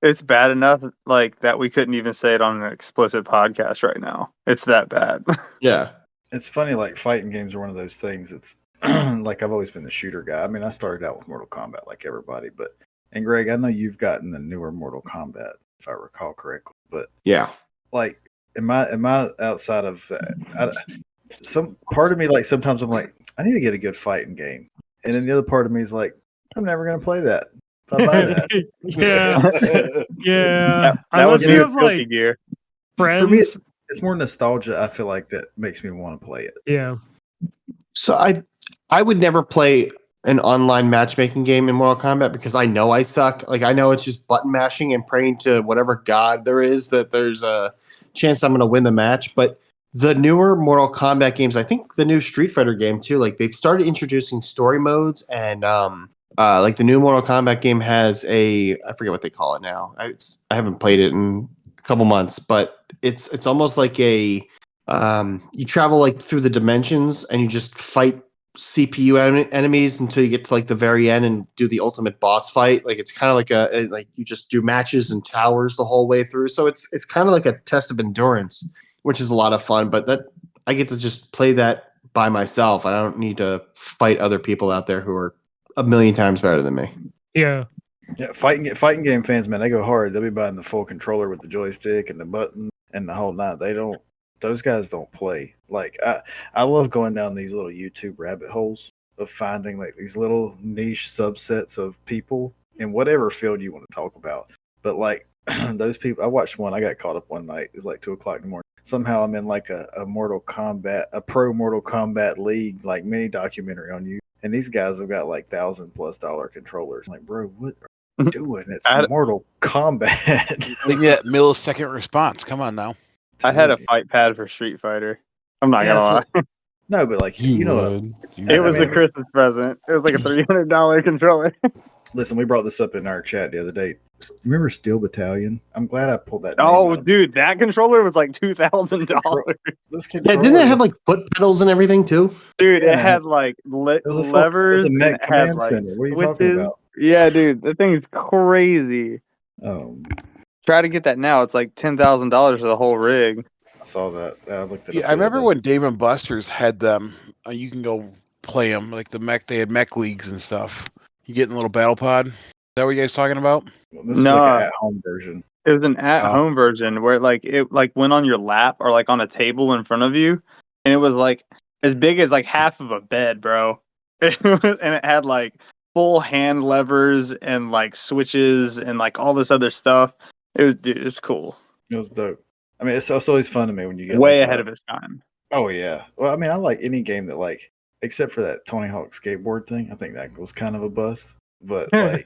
It's bad enough like that we couldn't even say it on an explicit podcast right now. It's that bad. Yeah. It's funny, like fighting games are one of those things. It's like I've always been the shooter guy. I mean, I started out with Mortal Kombat like everybody, and Greg, I know you've gotten the newer Mortal Kombat, if I recall correctly. But yeah, like, am I outside of that? Some part of me, like sometimes I'm like, I need to get a good fighting game, and then the other part of me is like, I'm never gonna play that. If I buy that, yeah. That was you have like gear. Friends. For me, it's more nostalgia. I feel like that makes me want to play it. Yeah. So I would never play an online matchmaking game in Mortal Kombat because I know I suck. Like I know it's just button mashing and praying to whatever god there is that there's a chance I'm going to win the match. But the newer Mortal Kombat games, I think the new Street Fighter game too, like they've started introducing story modes and like the new Mortal Kombat game has I forget what they call it now. I haven't played it in a couple months, but it's almost like a you travel like through the dimensions and you just fight CPU enemies until you get to like the very end and do the ultimate boss fight. Like it's kind of like like you just do matches and towers the whole way through. So it's kind of like a test of endurance, which is a lot of fun. But that I get to just play that by myself. I don't need to fight other people out there who are a million times better than me. Yeah. Yeah, fighting game fans, man, they go hard. They'll be buying the full controller with the joystick and the button and the whole night. Those guys don't play. Like I love going down these little YouTube rabbit holes of finding like these little niche subsets of people in whatever field you want to talk about. But like those people, I watched one. I got caught up one night. It was like 2:00 in the morning. Somehow I'm in like a pro Mortal Kombat league, like mini documentary on you. And these guys have got like $1,000+ controllers. I'm like, bro, what are you doing? It's Mortal Kombat. They get millisecond response. Come on now. I had a fight pad for Street Fighter. I'm not gonna lie. No, but like You know, would. It was a Christmas present. It was like a $300 controller. Listen, we brought this up in our chat the other day. Remember Steel Battalion? I'm glad I pulled that. Oh, dude, that controller was like $2,000. Yeah, didn't it have like foot pedals and everything too? Dude, it had like levers. It was a mech and it had, command like, center. What are you switches. talking about? Yeah, dude, that thing's crazy. Try to get that now. It's like $10,000 for the whole rig. I saw that. I looked at it. Yeah, I remember when Dave and Buster's had them. You can go play them like they had mech leagues and stuff. You get in a little battle pod. Is that what you guys talking about? This is like an at-home version. It was an at-home version where it went on your lap or like on a table in front of you, and it was like as big as like half of a bed, bro. And it had like full hand levers and like switches and like all this other stuff. It's cool. It was dope. I mean, it's always fun to me when you get way ahead of its time. Oh yeah. Well, I mean, I like any game that like, except for that Tony Hawk skateboard thing. I think that was kind of a bust. But like,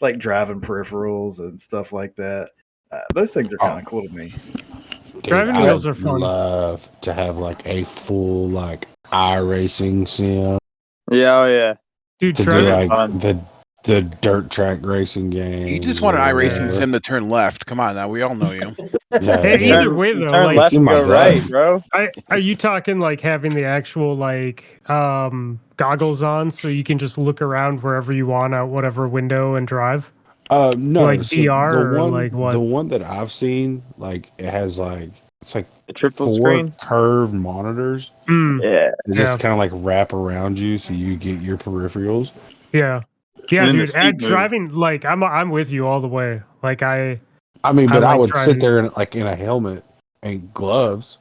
like driving peripherals and stuff like that. Those things are kind of cool to me. Dude, Driving wheels are fun. Love to have like a full like iRacing sim. Yeah, oh yeah. Dude, To do driving like the dirt track racing game. You just want an iRacing sim to turn left. Come on now, we all know you. Yeah, Hey, dude. either way though, Turn like, left and go right, bro. are you talking like having the actual like goggles on so you can just look around wherever you want out whatever window and drive? No, like so VR the or one, like what? The one that I've seen, like it has like it's like The triple 4 screen. curved monitors. Yeah. They just kind of like wrap around you so you get your peripherals. Yeah, And then dude. the speed move. Driving, like I'm with you all the way. Like I mean, but I like would driving. sit there in a helmet and gloves.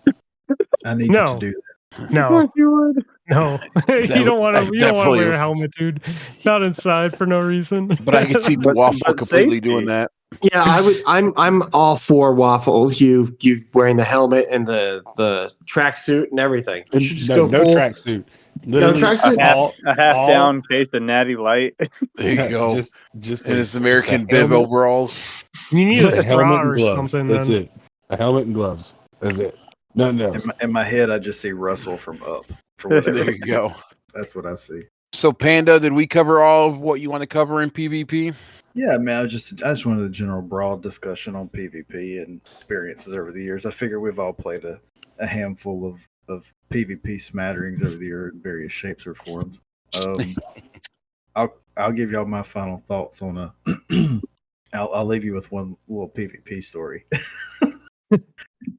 I need you to do that. No, you would. no, you don't want to. You don't want to wear a helmet, dude. Not inside for no reason. But I could see the Waffle completely doing that. Yeah, I would. I'm all for Waffle. You wearing the helmet and the tracksuit and everything. You should just no go full tracksuit. No tracksuit. A half down case of Natty Light. There you go. Just in his American bib overalls. You need Just a straw helmet and or gloves. something. That's then. it. A helmet and gloves. That's it. Nothing else. In my head, I just see Russell from Up. For whatever. There you go. That's what I see. So, Panda, did we cover all of what you want to cover in PvP? Yeah, man. I just wanted a general broad discussion on PvP and experiences over the years. I figure we've all played a handful of PvP smatterings over the year in various shapes or forms. I'll give y'all my final thoughts on a. I'll leave you with one little PvP story.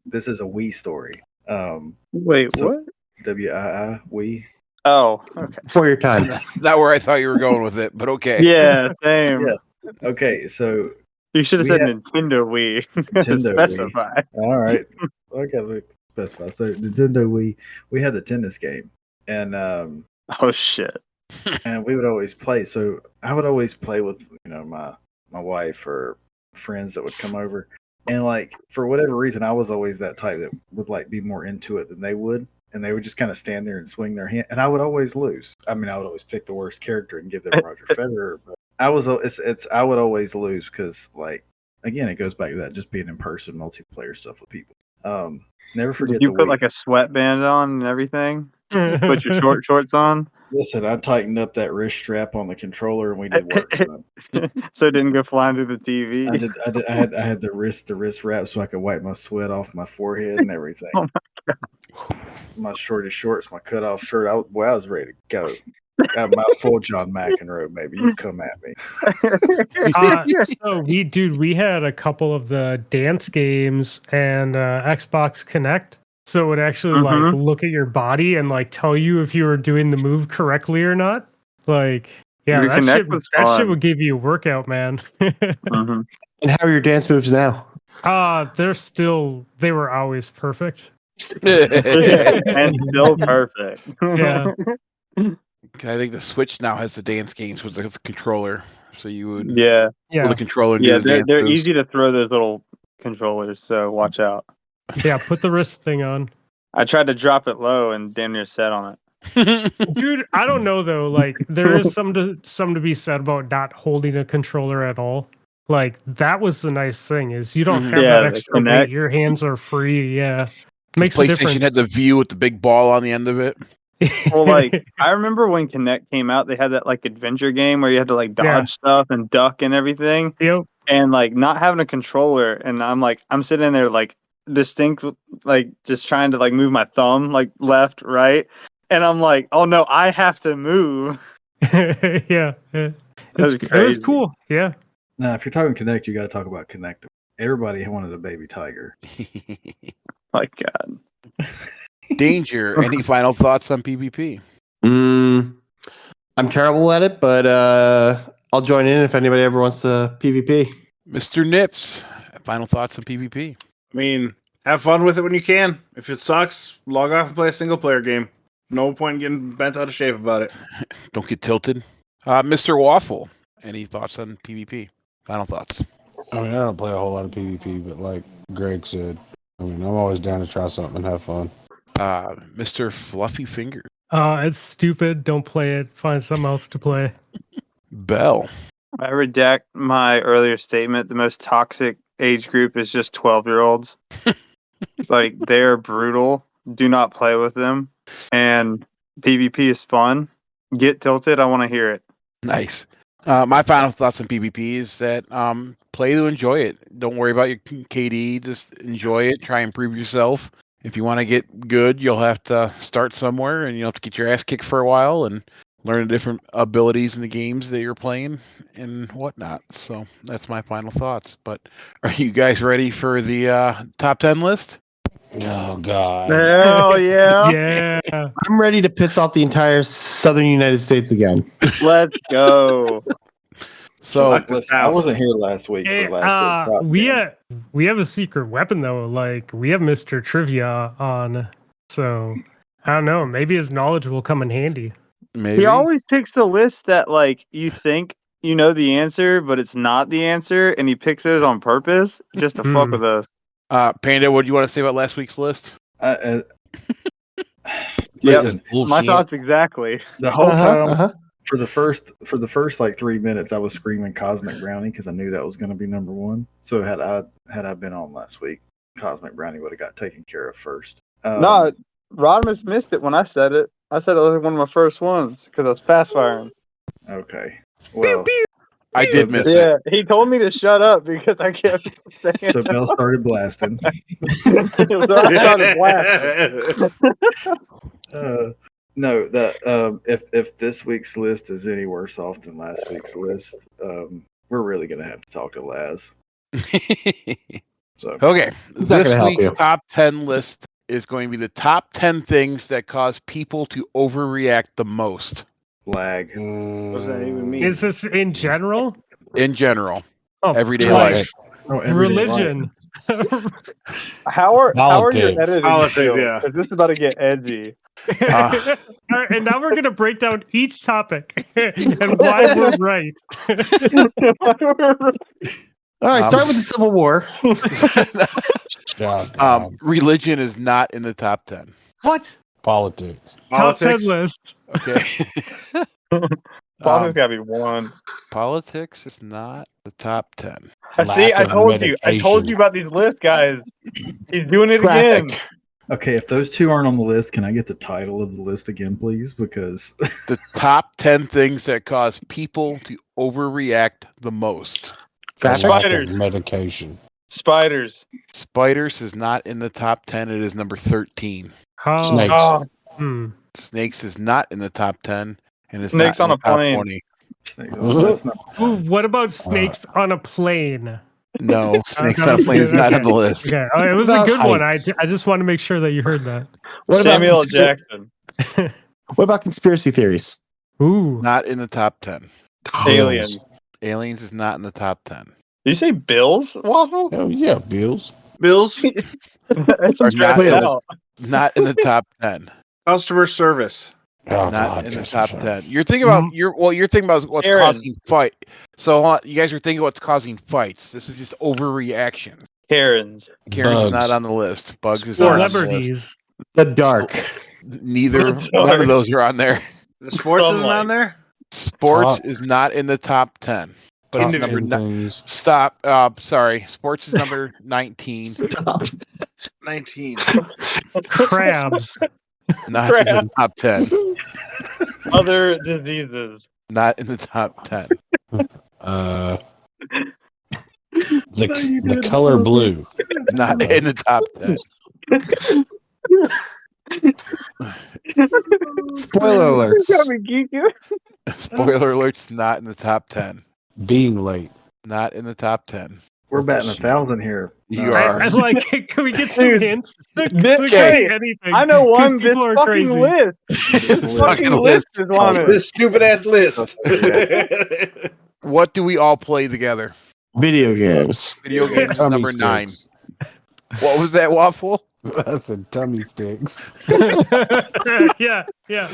This is a Wii story. Wait, what? WII Wii. Oh, okay. For your time. Not where I thought you were going with it, but okay. Yeah, same. Yeah. Okay, so You should have said Nintendo Wii. Nintendo Specify. Wii. All right. Okay, look, specify. So Nintendo Wii, we had the tennis game, and oh shit. and we would always play. So I would always play with my wife or friends that would come over, and like for whatever reason, I was always that type that would like be more into it than they would. and they would just kind of stand there and swing their hand, and I would always lose. I mean, I would always pick the worst character and give them Roger Federer, but I would always lose because, like, again, it goes back to that just being in person multiplayer stuff with people. Never forget Did you the put Wii. like a sweatband on and everything? Put your shorts on, Listen, I tightened up that wrist strap on the controller, and we did work. Son. so it didn't go flying through the TV. I had the wrist wrap so I could wipe my sweat off my forehead and everything. Oh my shortest shorts, my cutoff shirt. I was ready to go. Got my full John McEnroe, baby. You come at me. So we had a couple of the dance games and Xbox Connect. So it would actually like look at your body and like tell you if you were doing the move correctly or not. Like, yeah, Your that Connect shit would give you a workout, man. And how are your dance moves now? They were always perfect. And still perfect. Yeah. I think the Switch now has the dance games with the controller, so you would with Yeah. the controller. And Yeah, do the dance they're moves. easy to throw those little controllers, so watch out. Yeah, put the wrist thing on. I tried to drop it low and damn near sat on it. Dude, I don't know though. Like, there is some to be said about not holding a controller at all. Like, that was the nice thing is you don't have Yeah, that the extra weight. Kinect. Your hands are free. Yeah, makes a PlayStation difference. had the view with the big ball on the end of it. Well, like I remember when Kinect came out, they had that like adventure game where you had to like dodge stuff and duck and everything. Yep. And like not having a controller, and I'm sitting there like distinct, like just trying to like move my thumb like left, right, and I'm like, oh no, I have to move. Yeah. That It was crazy. cool. Yeah. Now, if you're talking Connect, you got to talk about Connect. Everybody wanted a baby tiger. My God. Danger. Any final thoughts on PvP? I'm terrible at it, but I'll join in if anybody ever wants to PvP. Mr. Nips. Final thoughts on PvP? I mean, have fun with it when you can. If it sucks, log off and play a single player game. No point in getting bent out of shape about it. Don't get tilted. Mr. Waffle. Any thoughts on PvP? Final thoughts. I mean, I don't play a whole lot of PvP, but like Greg said, I mean, I'm always down to try something and have fun. Mr. Fluffy Finger. It's stupid. Don't play it. Find something else to play. Bell. I redact my earlier statement. The most toxic age group is just 12-year-olds. Like, they're brutal. Do not play with them. And PvP is fun. Get tilted. I want to hear it. Nice. My final thoughts on PvP is that play to enjoy it. Don't worry about your KD. Just enjoy it. Try and improve yourself. If you want to get good, you'll have to start somewhere, and you'll have to get your ass kicked for a while and learn the different abilities in the games that you're playing and whatnot. So that's my final thoughts. But are you guys ready for the top 10 list? Oh, God. Hell yeah. Yeah. I'm ready to piss off the entire southern United States again. Let's go. So Listen, I wasn't here last week for last week. We have a secret weapon though. Like, we have Mr. Trivia on, so I don't know. Maybe his knowledge will come in handy. maybe. He always picks the list that like you think you know the answer, but it's not the answer, and he picks those on purpose just to fuck with us. Panda, what do you want to say about last week's list? Listen, My thoughts exactly. the whole time for the first like 3 minutes, I was screaming Cosmic Brownie because I knew that was going to be number one. So had I been on last week, Cosmic Brownie would have got taken care of first. No, Rodimus missed it when I said it. I said it was one of my first ones because I was fast firing. Okay. Well, I did miss it. Yeah, he told me to shut up because I kept saying so Bell started blasting. it was already started blasting. No, that if this week's list is any worse off than last week's list, we're really gonna have to talk to Laz. So Okay, He's not this gonna help week's you. top 10 list is going to be the top 10 things that cause people to overreact the most lag. What does that even mean? Is this in general? in general, Oh, everyday like life. Oh, everyday religion. How are your Politics. editing Politics, skills? yeah. 'Cause this is about to get edgy. All right, and now we're going to break down each topic and why we're right. All right, start with the Civil War. God. Religion is not in the top 10. What? Politics. Top 10 Politics. list. Okay. Politics gotta be one. Politics is not the top 10. See, Lack I of told you. I told medication. you about these lists, guys. He's doing it again. Traffic. Okay, if those two aren't on the list, can I get the title of the list again, please? Because The top 10 things that cause people to overreact the most. Traffic. Lack Spiders. of medication. Spiders. Spiders is not in the top 10. It is number 13. Oh, Snakes. Oh, Snakes is not in the top 10. And it's Snakes not in on the a top plane. 20. that's not Ooh, what about snakes on a plane? No, snakes that on a was plane is good, not on okay. the list. Okay, oh, it was a About good one. heights. I just want to make sure that you heard that. What Samuel L. about Jackson. What about conspiracy theories? Ooh, Not in the top 10. Aliens. Aliens is not in the top 10. Did you say Bills, Waffle? Oh yeah, Bills. Bills. It's Or not, in Bills. the, not in the top 10. Customer service. Oh Not God, in the customer top service. 10. You're thinking about you're thinking about what's Aaron. causing fight. So you guys are thinking what's causing fights. This is just overreaction. Karens. Karen's Bugs. not on the list. Bugs is not on the list. celebrities. The dark. Neither Sorry. none of those are on there. The sports isn't Sunlight. on there. Sports Top- is not in the top 10. But Top it's number 10 things. Stop. Sorry. Sports is number 19. Stop. 19. Crabs. Not in the top 10. Other diseases. Not in the top 10. The color blue. Not in the top 10. Spoiler alerts. Spoiler alerts, not in the top 10. Being late. Not in the top 10. we're batting 1,000 here. You No, are. I like. Can we get some Dude, hints? this- Could hey, be anything. I know 'cause one. This people are fucking crazy. list. This This list. fucking list is on it. This stupid ass list. What do we all play together? Video games. Video games is Tummy number 9. sticks. What was that, Waffle? I said tummy sticks. yeah.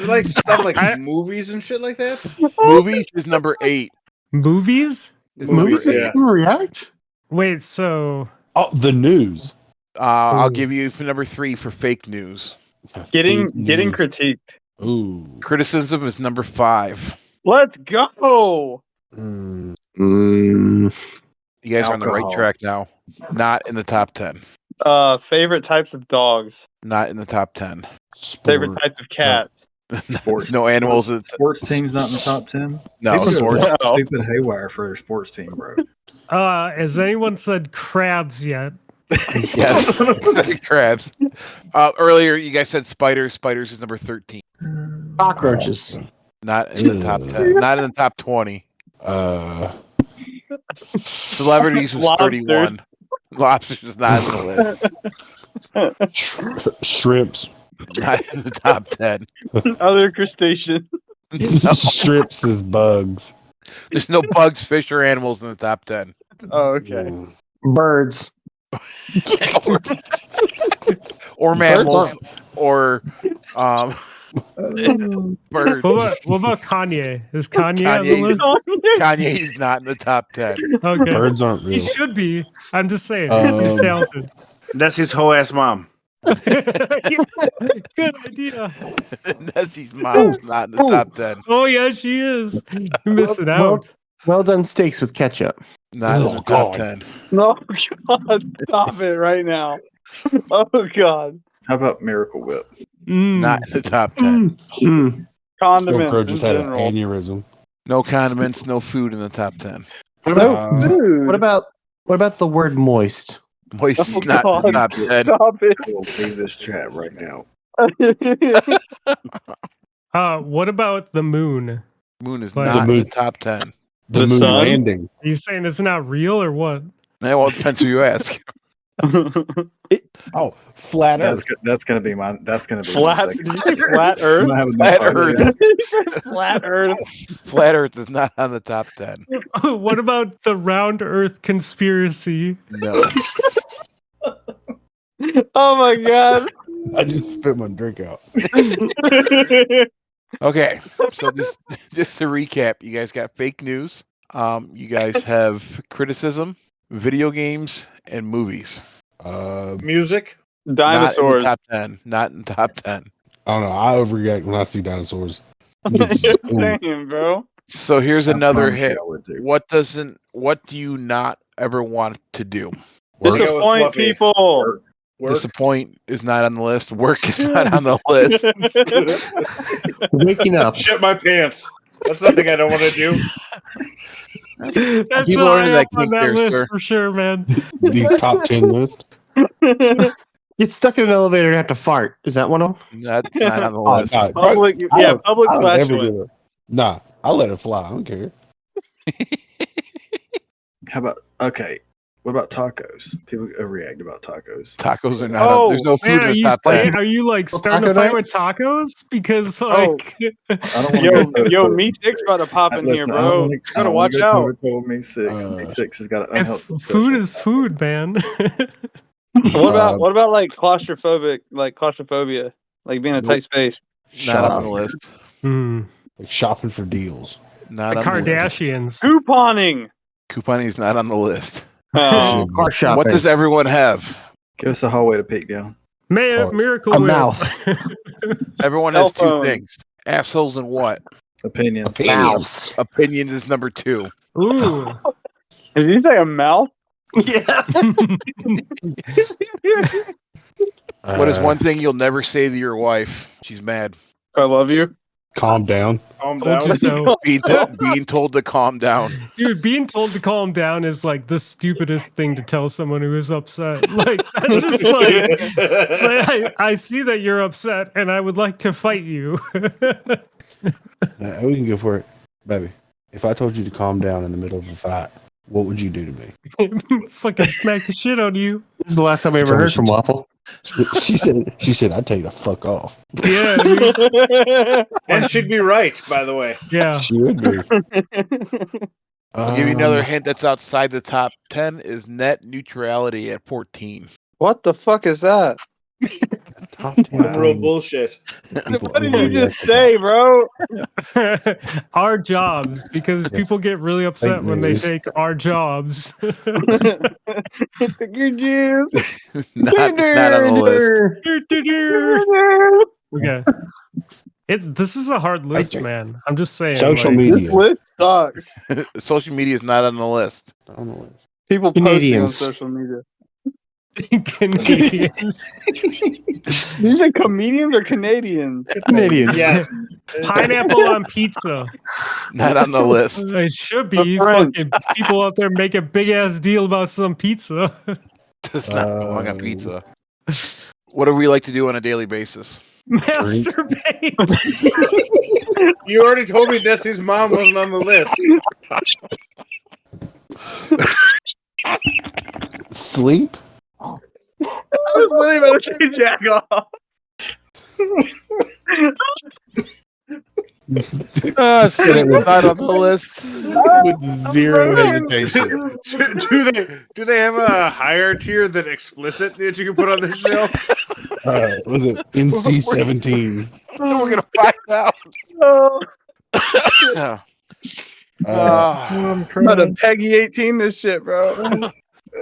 Like stuff like I- movies and shit like that. Movies is number 8. Movies? Movies yeah. make people react? Wait, so Oh, the news. I'll Ooh. give you for number 3 for fake news. Getting Fake news. critiqued. Ooh. Criticism is number 5. Let's go. Mm. You guys are on the right Alcohol. track now. Not in the top 10. Favorite types of dogs. Not in the top 10. Favorite Sport. types of cats. Sports. No animals. Sports team's not in the top 10. No, People sports. just No. stupid haywire for their sports team, bro. has anyone said crabs yet? Yes. Crabs. Earlier, you guys said spiders. Spiders is number 13. Cockroaches. Not in the top 10. Not in the top 20. Celebrities was Lobsters. 31. Lobsters is not in the list. Shrimps. Not in the top 10. Other crustaceans. Strips is bugs. There's no bugs, fish, or animals in the top 10. Oh, okay. Mm. Birds. Or mammals. aren't- Or birds. What about Kanye? Is Kanye on the Kanye. list? Kanye is not in the top 10. Okay. Birds aren't He real. should be. I'm just saying. He's Um, talented. That's his hoe ass mom. Good idea. Nessie's mom's not in the top 10. Oh, yeah, she is. You're missing out. Well done steaks with ketchup. Not in Oh, the top God. 10. No, God, stop it right now. Oh, God. How about Miracle Whip? Not in the top 10. Mm. Condiments Stone in just had an general. aneurysm. No condiments, no food in the top 10. What about, Dude, what about the word moist? Moist is Oh, not in the God. top 10. stop I will leave this chat right now. it. What about the moon? Moon is But- not The in moon. the top 10. The The moon sun? landing. Are you saying it's not real or what? Well, it depends who you ask. Oh, flat That's Earth. that's gonna be my. That's gonna be Flat, My did second. you say flat I'm Earth? gonna have a new Flat podcast. Flat Earth. Flat Earth is not on the top 10. What about the round earth conspiracy? No. Oh my God. I just spit my drink out. Okay, so just to recap, you guys got fake news. You guys have criticism, video games, and movies. Music. Not in Dinosaurs. the top 10. Not in the top 10. I don't know. I overreact when I see dinosaurs. Same, bro. So here's I another promise you hit. I would too. What do you not ever want to do? Work. Dis- Disappoint Fluffy. people. Work. Disappoint is not on the list. Work is not on the list. Waking up. Shit my pants. That's something I don't want to do. That's People not are into high that up on kink that there, list sir. for sure, man. These top 10 list. Get stuck in an elevator and have to fart. Is that one of them? Not on the Oh, list. no, Public, I yeah, don't- public I don't ever flatulence. give a- Nah, I'll let it fly. I don't care. How about what about tacos? People overreact about tacos. Tacos are not. On, there's no food Man, in the top 10. are you like starting Taco to fight night? with tacos? Because Oh. like, I don't want Yo, to yo, me six about to pop in here, bro. You gotta watch out. Me six. Me six has got an if unhealthy. food is food, man. What about like claustrophobia, like being in a tight space? Not on the Shopping. list. Hmm. Like shopping for deals. Not The on the list. Kardashians. Couponing. Couponing is not on the list. Oh, Car shopping. What does everyone have? Give us a hallway to peek down. Cars. Miracle A Whip. mouth. Everyone Cell has two phones. things: assholes and what? Opinions. Mouths. Opinions is number 2. Ooh. did you say a mouth? Yeah. What is one thing you'll never say to your wife? She's mad. I love you. Calm down. Calm Told down. you so. Being told to calm down. Dude, being told to calm down is like the stupidest thing to tell someone who is upset. Like, that's just like, it's like, I see that you're upset and I would like to fight you. We can go for it. Baby, if I told you to calm down in the middle of a fight, what would you do to me? Fucking smack the shit out of you. This is the last time we ever heard from Waffle. She said, I'd tell you to fuck off. Yeah, dude. And she'd be right, by the way. Yeah. She would be. I'll give you another hint that's outside the top 10 is net neutrality at 14. What the fuck is that? Top 10 Real things bullshit. that people What did you overreact just say, bro? Our jobs, because people get really upset Fake when they news. take our jobs. Your juice. Not on the list. Okay. This is a hard list, think man. I'm just saying. Social like, media. This list sucks. Social media is not on the list. on the list. People posting on Canadians. social media. Canadians. These are comedians or Canadians? Canadians. Yes. Pineapple on pizza. Not on the list. It should My be friend. fucking people out there make a big ass deal about some pizza. Does not belong on pizza. What do we like to do on a daily basis? Masturbate. You already told me Desi's mom wasn't on the list. Sleep? I was literally about to say jack off. Shit, it was not on the list. With zero hesitation. Do they have a higher tier than explicit that you can put on the show? Was it NC-17? We're gonna find out. I'm I'm about to Peggy 18 this shit, bro. What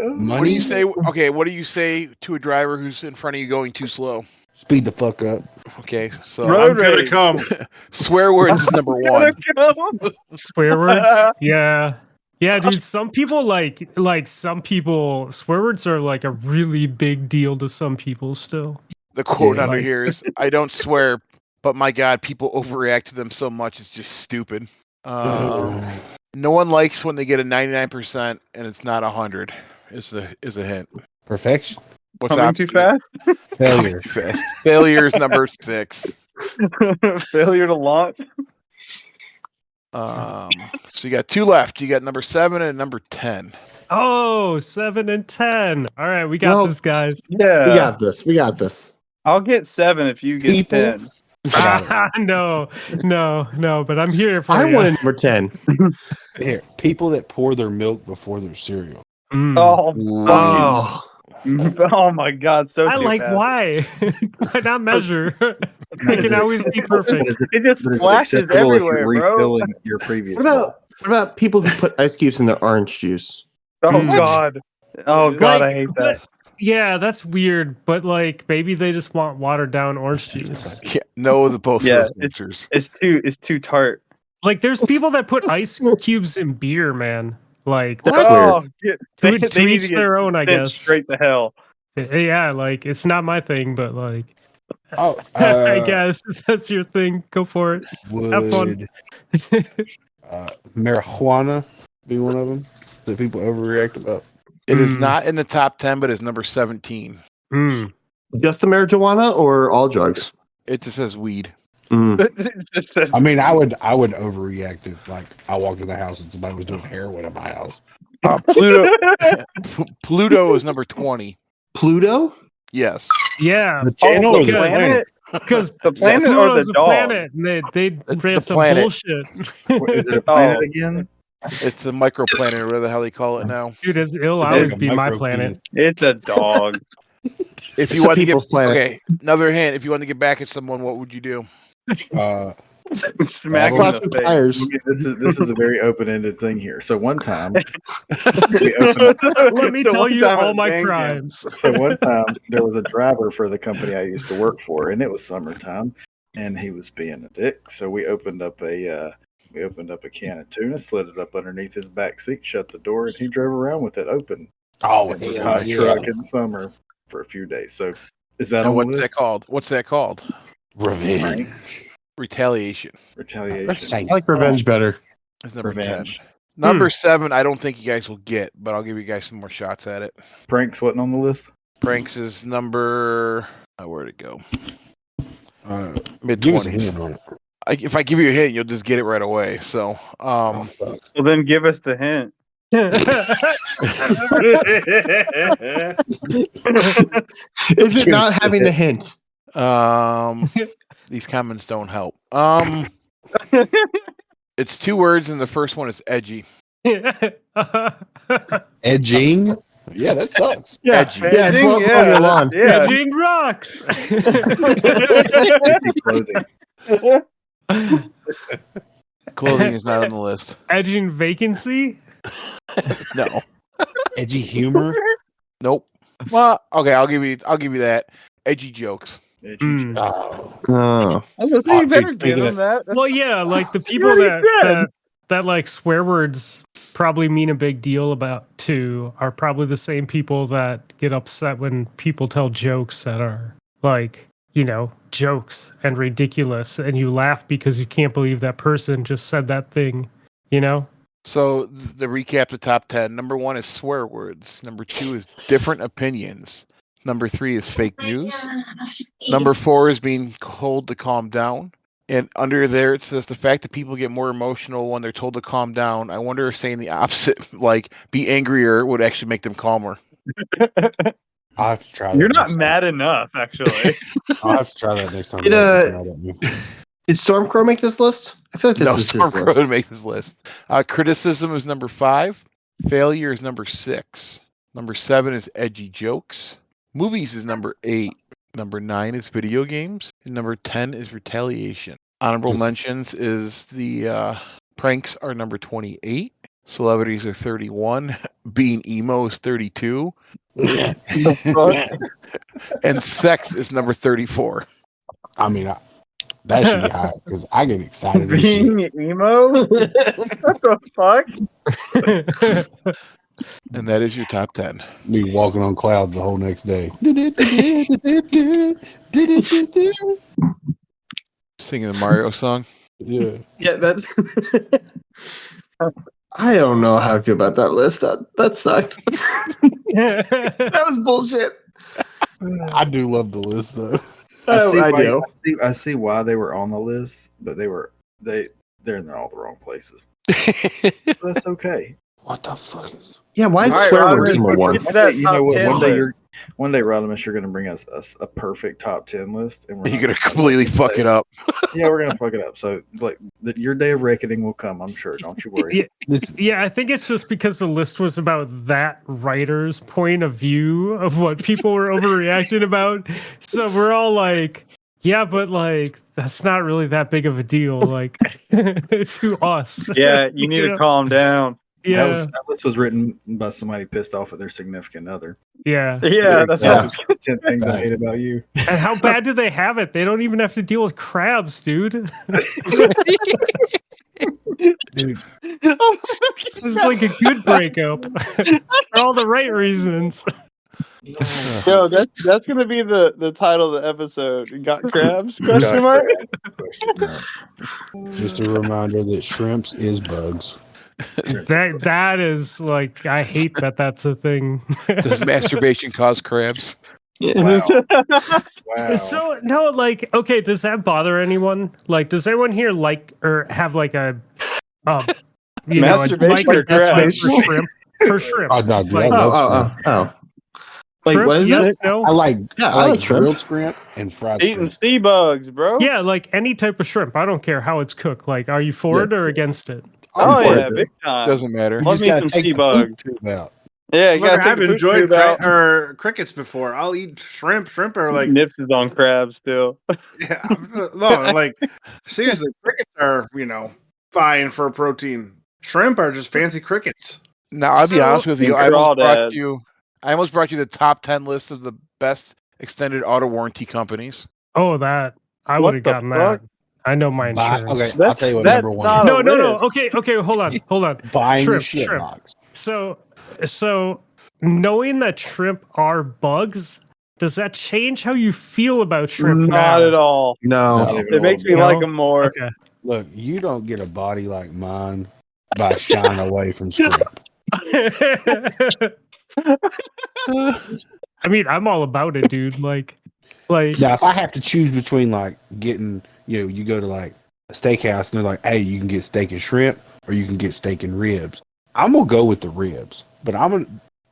do Money? you say? Okay, what do you say to a driver who's in front of you going too slow? Speed the fuck up. Okay, so Road I'm gonna rage. come. swear words is number 1. Swear words? Yeah. Yeah, dude. Some people like some people swear words are like a really big deal to some people still. The quote Yeah. under here is, "I don't swear, but my God, people overreact to them so much it's just stupid." No one likes when they get a 99% and it's not 100. Is a hint. Perfection. What's Coming up? too fast? Failure. Fast. Failure is number 6. Failure to launch? So you got 2 left. You got number 7 and number 10. Oh, 7 and 10. All right, we got Well, this, guys. Yeah. We got this. We got this. I'll get 7 if you get People? 10. No, but I'm here for I you. wanted number 10. Here, people that pour their milk before their cereal. Mm. Oh, Oh. oh my God. So I like why. Why not measure? It can always be perfect. It just But is it flashes acceptable if everywhere, you're bro. refilling your previous What about people who put ice cubes in their orange juice? Oh Mm. God. Oh God, I Like, hate but- that. Yeah, that's weird. But like, maybe they just want watered down orange juice. Yeah, no, the both Yeah, of those answers. it's too tart. Like, there's people that put ice cubes in beer, man. Like, That's Oh, weird. to they need each to get their own, I sent guess. straight to hell. Yeah, like it's not my thing, but like, Oh, I guess if that's your thing, go for it. Have fun. would marijuana be one of them that people overreact about? It is Mm. not in the top 10, but it's number 17. Mm. Just the marijuana or all drugs? It just says weed. Mm. It just says I mean, I would overreact if like I walked in the house and somebody was doing heroin in my house. Pluto is number 20. Pluto? Yes. Yeah, The channel or the because- planet? because the planet or Pluto's the a dog? planet, and they ran the some planet. bullshit. What, is it a planet Oh. again? It's a microplanet, or whatever the hell they call it now. Dude, it'll It's always like a be my micro planet. It's a dog. If It's you a want to people's get planet. okay, another hint. If you want to get back at someone, what would you do? Uh, Smack him in Slap the some face. tires. Okay, this is a very open ended thing here. So one time, we opened Let me So tell one you time at all a my band camp- crimes. So one time there was a driver for the company I used to work for, and it was summertime, and he was being a dick. So we opened up a can of tuna, slid it up underneath his back seat, shut the door, and he drove around with it open oh, in his hell hot yeah. truck in summer for a few days. So is that And on what's the that list? called? What's that called? Revenge. Retaliation. Retaliation. That's same. I like revenge better. Is number Revenge. 10. Number 7, I don't think you guys will get, but I'll give you guys some more shots at it. Pranks wasn't on the list. Pranks is number. Where'd it go? Mid Give us a 20s. hint on it. If I give you a hint, you'll just get it right away. So, Oh, fuck. Well, then give us the hint. Is it not having a hint? these comments don't help. It's 2 words, and the first one is edgy. Edging? Yeah, that sucks. Yeah, Edgy. yeah, it's not on your lawn. Yeah. Gene rocks. Clothing. Clothing is not on the list. Edging vacancy. No. Edgy humor? Nope. Well, okay, I'll give you that. Edgy jokes. Mm. Oh. Oh. I was gonna say, Oh, you better dude, give speaking him that. Well, yeah, like the people already that like swear words probably mean a big deal to are probably the same people that get upset when people tell jokes that are like, jokes and ridiculous, and you laugh because you can't believe that person just said that thing, So the recap: the top 10. Number 1 is swear words. Number 2 is different opinions. Number 3 is fake news. Number 4 is being told to calm down. And under there it says the fact that people get more emotional when they're told to calm down. I wonder if saying the opposite, like be angrier, would actually make them calmer. I'll have to try that. You're not next time. mad enough, actually. I'll have to try that next time. Did, you guys throw it at me. Did Stormcrow make this list? I feel like this No, is his Stormcrow list. didn't make this list. Criticism is number 5. Failure is number 6. Number 7 is edgy jokes. Movies is number 8. Number 9 is video games. And number 10 is retaliation. Honorable mentions is the pranks are number 28. Celebrities are 31. Being emo is 32. And sex is number 34. I mean, that should be high because I get excited. As shit. Being emo? What the fuck? And that is your top 10. Me walking on clouds the whole next day. Singing the Mario song. Yeah. Yeah, that's. I don't know how I feel about that list. That sucked. That was bullshit. I do love the list though. I see why they were on the list, but they're in all the wrong places. That's okay. What the fuck is? Yeah, why is All right, swear Robert, words number let's one? get to that You know top what? 10 list. One day, Rodimus, you're going to bring us a perfect top 10 list, and You're going to completely fuck it up. Yeah, we're going to fuck it up. So, like, your day of reckoning will come. I'm sure. Don't you worry. Yeah, I think it's just because the list was about that writer's point of view of what people were overreacting about. So we're all like, yeah, but like that's not really that big of a deal, like to us. Yeah, you need to calm down. Yeah, That list was written by somebody pissed off at their significant other. Yeah. Yeah, that's Yeah. all. 10 things I hate about you. And how bad do they have it? They don't even have to deal with crabs, dude. Dude, It's like a good breakup for all the right reasons. Yo, that's gonna be the title of the episode. Got crabs? Question mark. Question mark. just a reminder that shrimps is bugs. That is like, I hate that that's a thing. Does masturbation cause crabs? Wow. Wow. So no, like, okay, does that bother anyone? Like, does anyone here like or have like a you know, a Masturbation or dislike crabs? for shrimp? For shrimp. Oh, no, dude, Like- I love shrimp. Wait, Shrimp, what is yes, it? no? I like Yeah, I I like like shrimp. grilled shrimp and fried Eating shrimp. Seabugs, bro. Yeah, like any type of shrimp. I don't care how it's cooked. Like, are you for it or against it? I'm Oh for yeah, it. big time. Doesn't matter. You Love just me gotta some take the Seabugs. poop tube out. Yeah, you Look, gotta take I've the poop enjoyed tube out. crickets before. I'll eat shrimp. Shrimp are like Nips is on crabs still. yeah, no, like seriously, crickets are fine for protein. Shrimp are just fancy crickets. Now, I'll be So- honest with you. They're all dads. I almost brought you the top 10 list of the best extended auto warranty companies. Oh, that I What would have the gotten fuck? that. I know my Buy, insurance. okay, I'll tell you what That's number one not is. a No. list. Okay, hold on. Buying the Shrimp, shit shrimp. box. So knowing that shrimp are bugs, does that change how you feel about shrimp Not now? at all. No. Not even It a makes me little No? like them more. Okay. Look, you don't get a body like mine by shying away from shrimp. I mean, I'm all about it, dude. Like Now, if I have to choose between like getting, you go to like a steakhouse and they're like, hey, you can get steak and shrimp or you can get steak and ribs. I'm gonna go with the ribs, but I'm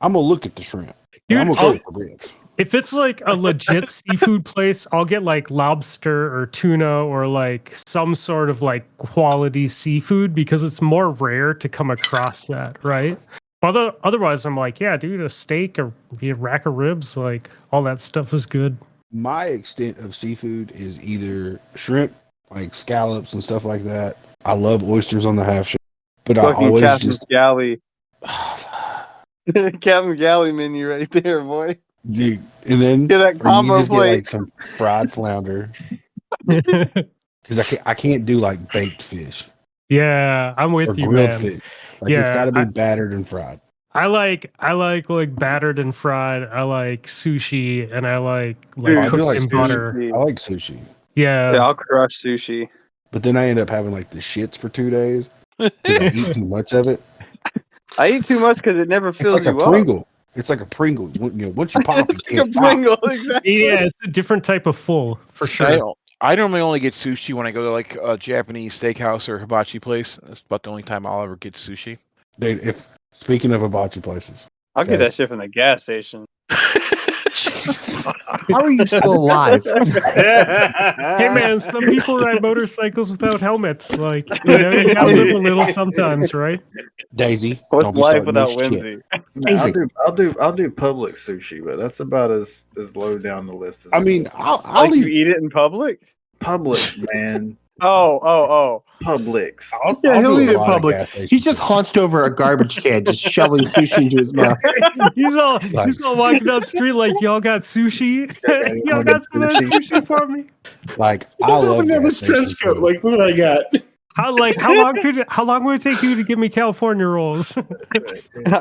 gonna look at the shrimp. Dude, I'm gonna go with the ribs. if it's like a legit seafood place, I'll get like lobster or tuna or like some sort of like quality seafood because it's more rare to come across that, right? Otherwise, I'm like, yeah, dude, a steak or a rack of ribs, like all that stuff is good. My extent of seafood is either shrimp, like scallops and stuff like that. I love oysters on the half shell, but I Fucking always Captain's just Galley. Captain's Galley menu right there, boy. dude. And then Get that or you combo just get plate. like some fried flounder because I can't do like baked fish Yeah, I'm or with you, grilled man. fish. Like it's Yeah, got to be battered and fried. I like battered and fried. I like sushi, and I like Dude, I do cooked like in sushi. butter. I like sushi, Yeah. Yeah, I'll crush sushi. but then I end up having like the shits for 2 days because I eat too much of it. I eat too much because it never It's fills like a you up. Pringle. It's like a Pringle. Once you pop, you It's can't like a stop. Pringle, exactly. Yeah, it's a different type of full for sure. I normally only get sushi when I go to like a Japanese steakhouse or hibachi place. That's about the only time I'll ever get sushi. Dude, if speaking of hibachi places, I'll get that shit from the gas station. Jesus. How are you still alive? Hey man, some people ride motorcycles without helmets. Like, you gotta live a little sometimes, right? Daisy, What's don't be life starting without this shit. whimsy? Nah, Easy. I'll do public sushi, but that's about as low down the list as I it mean, gets. I'll Like you eat. eat it in public? Publix, man. Oh. Publix. Yeah, I'll he'll do eat a it in lot of public. gas stations. He's just hunched over a garbage can, just shoveling sushi into his mouth. He's all walking down the street like, y'all got sushi? Y'all got some of that sushi for me? like I He's love opening up gas his trench station coat. food. Like, look what I got. How long would it take you to give me California rolls? I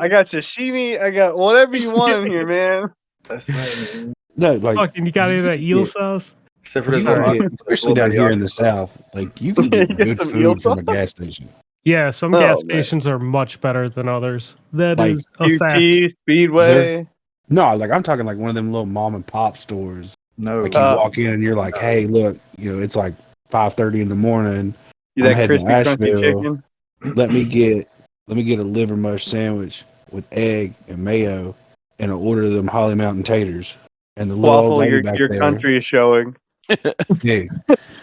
got sashimi. I got whatever you want in here, man. That's right, man. No, like Fucking, you got any of that eel Yeah. sauce? Except for you this can little, get, especially down here in the South, like you can get Get good some eel food from a sauce. gas station. Yeah, some Oh, gas man. stations are much better than others. That Like, is a fact. QT, Speedway. No, like I'm talking like one of them little mom and pop stores. No, Like you Uh, walk in and you're like, hey, look, it's like 5:30 in the morning. You I'm that heading crispy, to crunchy Asheville. chicken. Let me get a liver mush sandwich with egg and mayo, and an order of them Holly Mountain taters. And the little old Waffle, lady your back there. country is showing. Hey,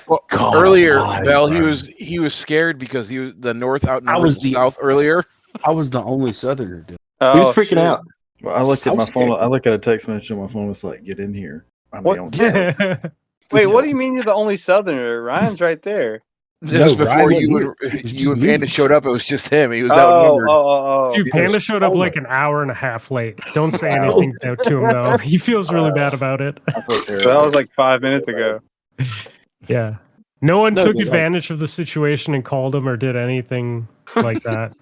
Well, God earlier, almighty, Val, bro. he was scared because he was the north out I north was and the- south earlier. I was the only Southerner. Dude. Oh, He was freaking shit. out. well, I looked I at my was phone. scared. I look at a text message on my phone. It's like, get in here. I'm What? the only Wait, what do you mean you're the only Southerner? Ryan's right there. This was before Ryan, you it's and just Panda me. showed up. It was just him. He was Oh, outnumbered. Dude, It Panda was showed up like solo. an hour and a half late. Don't say Wow. anything to him though. He feels really bad about it. I feel So that terrible. was like 5 minutes ago. Yeah. No one No, took but, like- advantage of the situation and called him or did anything like that.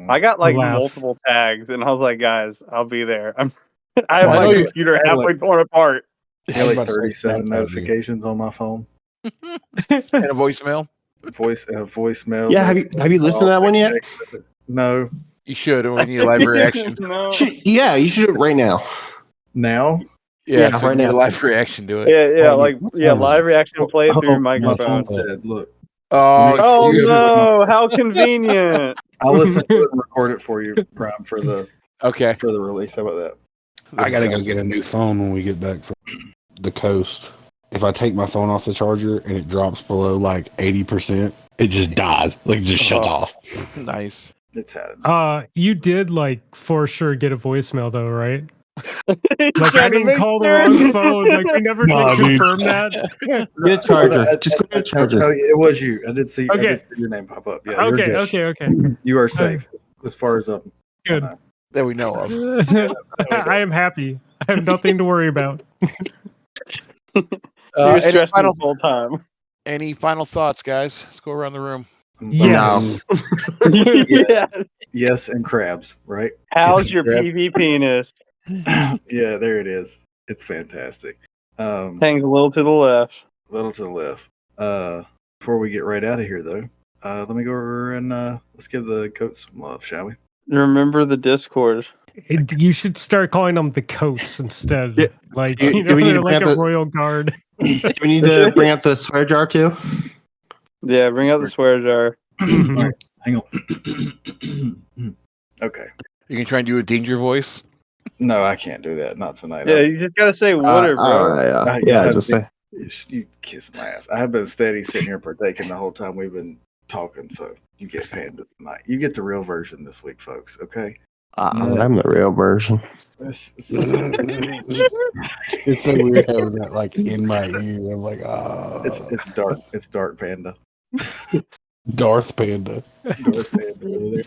I got like Laughs. multiple tags, and I was like, "Guys, I'll be there." I have I my know you- computer I had, halfway torn apart. I I had was like about to say 37 that, notifications on my phone. And a voicemail. Voicemail. Yeah, have you listened to that one yet? No. You should. We need a live reaction. No. Yeah, you should do it right now. Now? Yeah, Yeah, so we right need now. a live reaction to it. Yeah, Oh, live reaction play through your My microphone. phone's dead. Look. Oh, Oh excuse me. no! How convenient. I'll listen to it and record it for you, Brian, for the Okay. release. How about that? I gotta go get a new phone when we get back from the coast. If I take my phone off the charger and it drops below like 80%, it just dies. Like it just shuts off. Nice. It's had it. You did like for sure get a voicemail though, right? He's Like I trying to didn't make call the sure. wrong phone. Like we never Nah, did dude. confirm that. Get a charger. Just go get a charger. Oh, it was you. I did see Okay. your name pop up. Yeah, you're Okay, good. okay. You are safe as far as Good. That we know of. I am happy. I have nothing to worry about. He was Any stressing final, this whole time. any final thoughts, guys? Let's go around the room. Yes. Yeah. Yes, and crabs, right? How's your Crap. PV penis? Yeah, there it is. It's fantastic. Hangs a little to the left. Little to the left. Before we get right out of here, though, let me go over and let's give the goats some love, shall we? Remember the Discord. You should start calling them the coats instead. Yeah. Like Do- you do know, we need they're to bring like up a the- royal guard. Do we need to bring out the swear jar too? Yeah, bring out the swear jar. Mhm. Hang on. Okay. You can try and do a danger voice. No, I can't do that. Not tonight. Yeah, you just gotta say water, bro. Yeah, just say. You kiss my ass. I have been steady sitting here partaking the whole time we've been talking, so you get Panda tonight. You get the real version this week, folks, okay? I'm the real version. This It's so weird having that like in my ear. I'm like, ah, it's dark. It's dark Panda. Darth Panda. Dark Panda over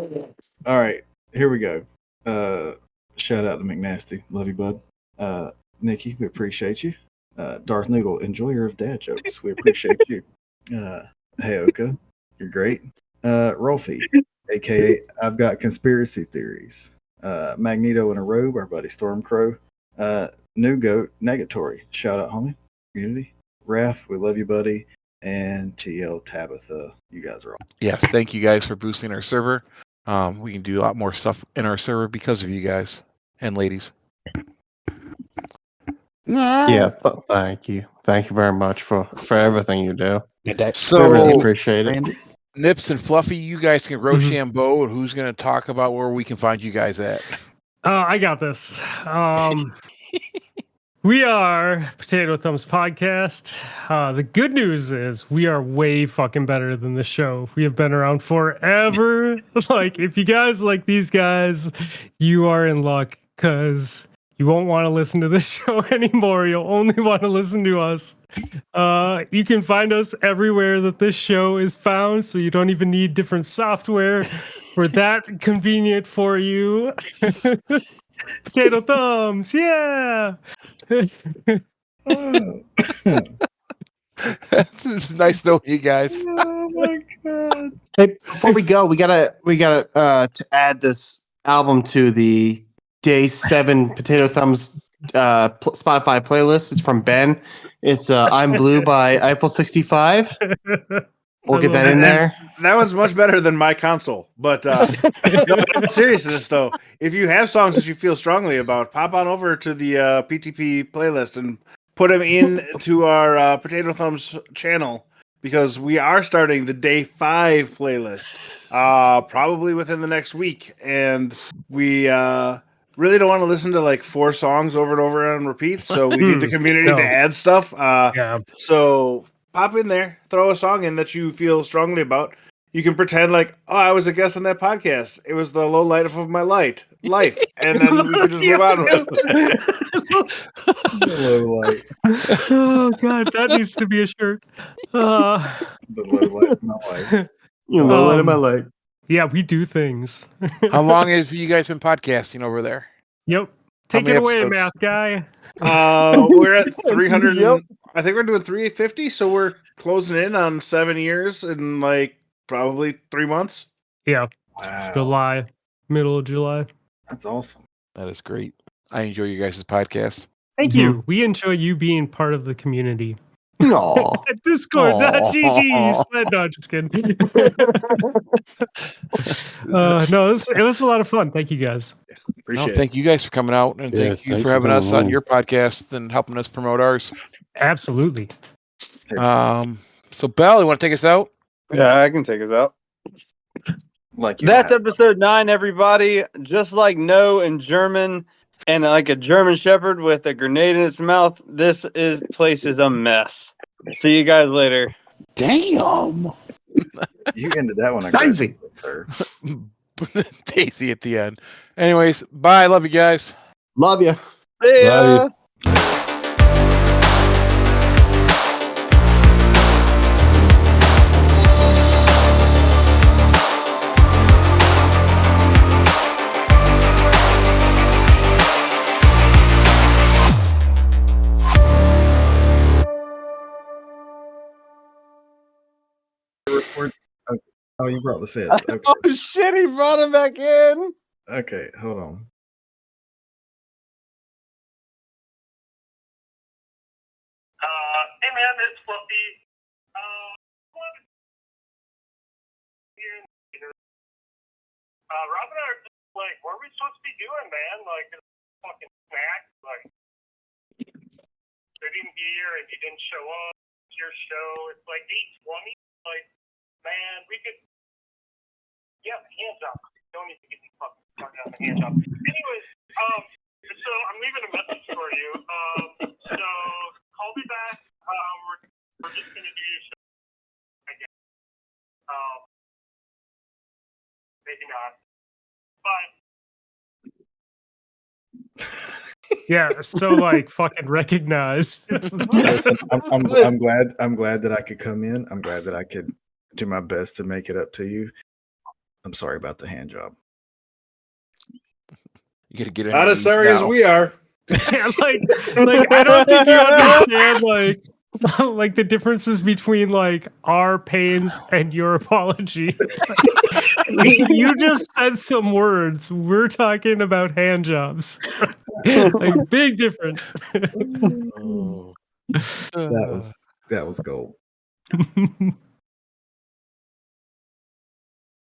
there. All right, here we go. Shout out to McNasty. Love you, bud. Nikki, we appreciate you. Darth Noodle, enjoyer of dad jokes. We appreciate you. Heyoka, you're great. Rolfie, aka I've got conspiracy theories. Magneto in a robe, our buddy Stormcrow. New Goat, Negatory. Shout out, homie. Community. Raph, we love you, buddy. And TL Tabitha, you guys are all. Yes, thank you guys for boosting our server. We can do a lot more stuff in our server because of you guys and ladies. Yeah, thank you. Thank you very much for everything you do. We really So, appreciate it. Nips and Fluffy, you guys can Mhm. Rochambeau, and who's going to talk about where we can find you guys at? I got this. We are Potato Thumbs Podcast. The good news is we are way fucking better than the show. We have been around forever. Like, if you guys like these guys, you are in luck because you won't want to listen to this show anymore. You'll only want to listen to us. You can find us everywhere that this show is found, so you don't even need different software. We're that convenient for you. Potato Thumbs, yeah. Oh, It's nice knowing you guys. oh my god. Hey, before we go, we gotta to add this album to the Day 7 Potato Thumbs Spotify playlist. It's from Ben. It's I'm Blue by Eiffel 65. We'll get that in there. That one's much better than my console. But no, in seriousness, though, if you have songs that you feel strongly about, pop on over to the PTP playlist and put them into our Potato Thumbs channel, because we are starting the Day 5 playlist probably within the next week. And we really don't want to listen to like 4 songs over and over on repeat. So we need the community to add stuff. Yeah. So pop in there, throw a song in that you feel strongly about. You can pretend like, oh, I was a guest on that podcast. It was the low light of my life, and then we can just move on with it. The low light. Oh God, that needs to be a shirt. The low light of my life. You know, let him like. Yeah, we do things. How long has you guys been podcasting over there? Yep. How Take many it away, episodes? math guy. We're at 300. Yep. I think we're doing 350, so we're closing in on 7 years in like probably 3 months. Yeah. Wow. July. Middle of July. That's awesome. That is great. I enjoy you guys' podcast. Thank you. We enjoy you being part of the community. No. Discord.gg. No, just kidding. No, it was a lot of fun. Thank you guys. Appreciate Thank you guys for coming out, and Yeah, thank you thanks for for having coming us on on. your podcast and helping us promote ours. Absolutely. So Bell, you want to take us out? Yeah, I can take us out. Like That's episode 9, everybody. Just like No in German and like a German Shepherd with a grenade in its mouth, this place is a mess. See you guys later. Damn. You ended that one Daisy. aggressively, sir. Daisy at the end. Anyways, bye. Love you guys. Love you. See ya. Love Oh, you brought the feds. Okay. Oh shit, he brought him back in. Okay, hold on. Hey man, it's Fluffy. Rob and I are just like, what are we supposed to be doing, man? Like, fucking snack, like sitting here and you didn't show up to your show. It's like 8:20. Like, man, we could. Yeah, hands up. Don't need to get me fucking started on the hands up. Anyways, so I'm leaving a message for you. So call me back. We're just gonna do your show, I guess. Maybe not. Bye. Yeah, so like fucking recognize. Listen, I'm glad that I could come in. I'm glad that I could do my best to make it up to you. I'm sorry about the hand job. You gotta get in. Not as sorry as we are. like I don't think you understand like the differences between like our pains and your apology. You just said some words. We're talking about hand jobs. Like big difference. That was gold.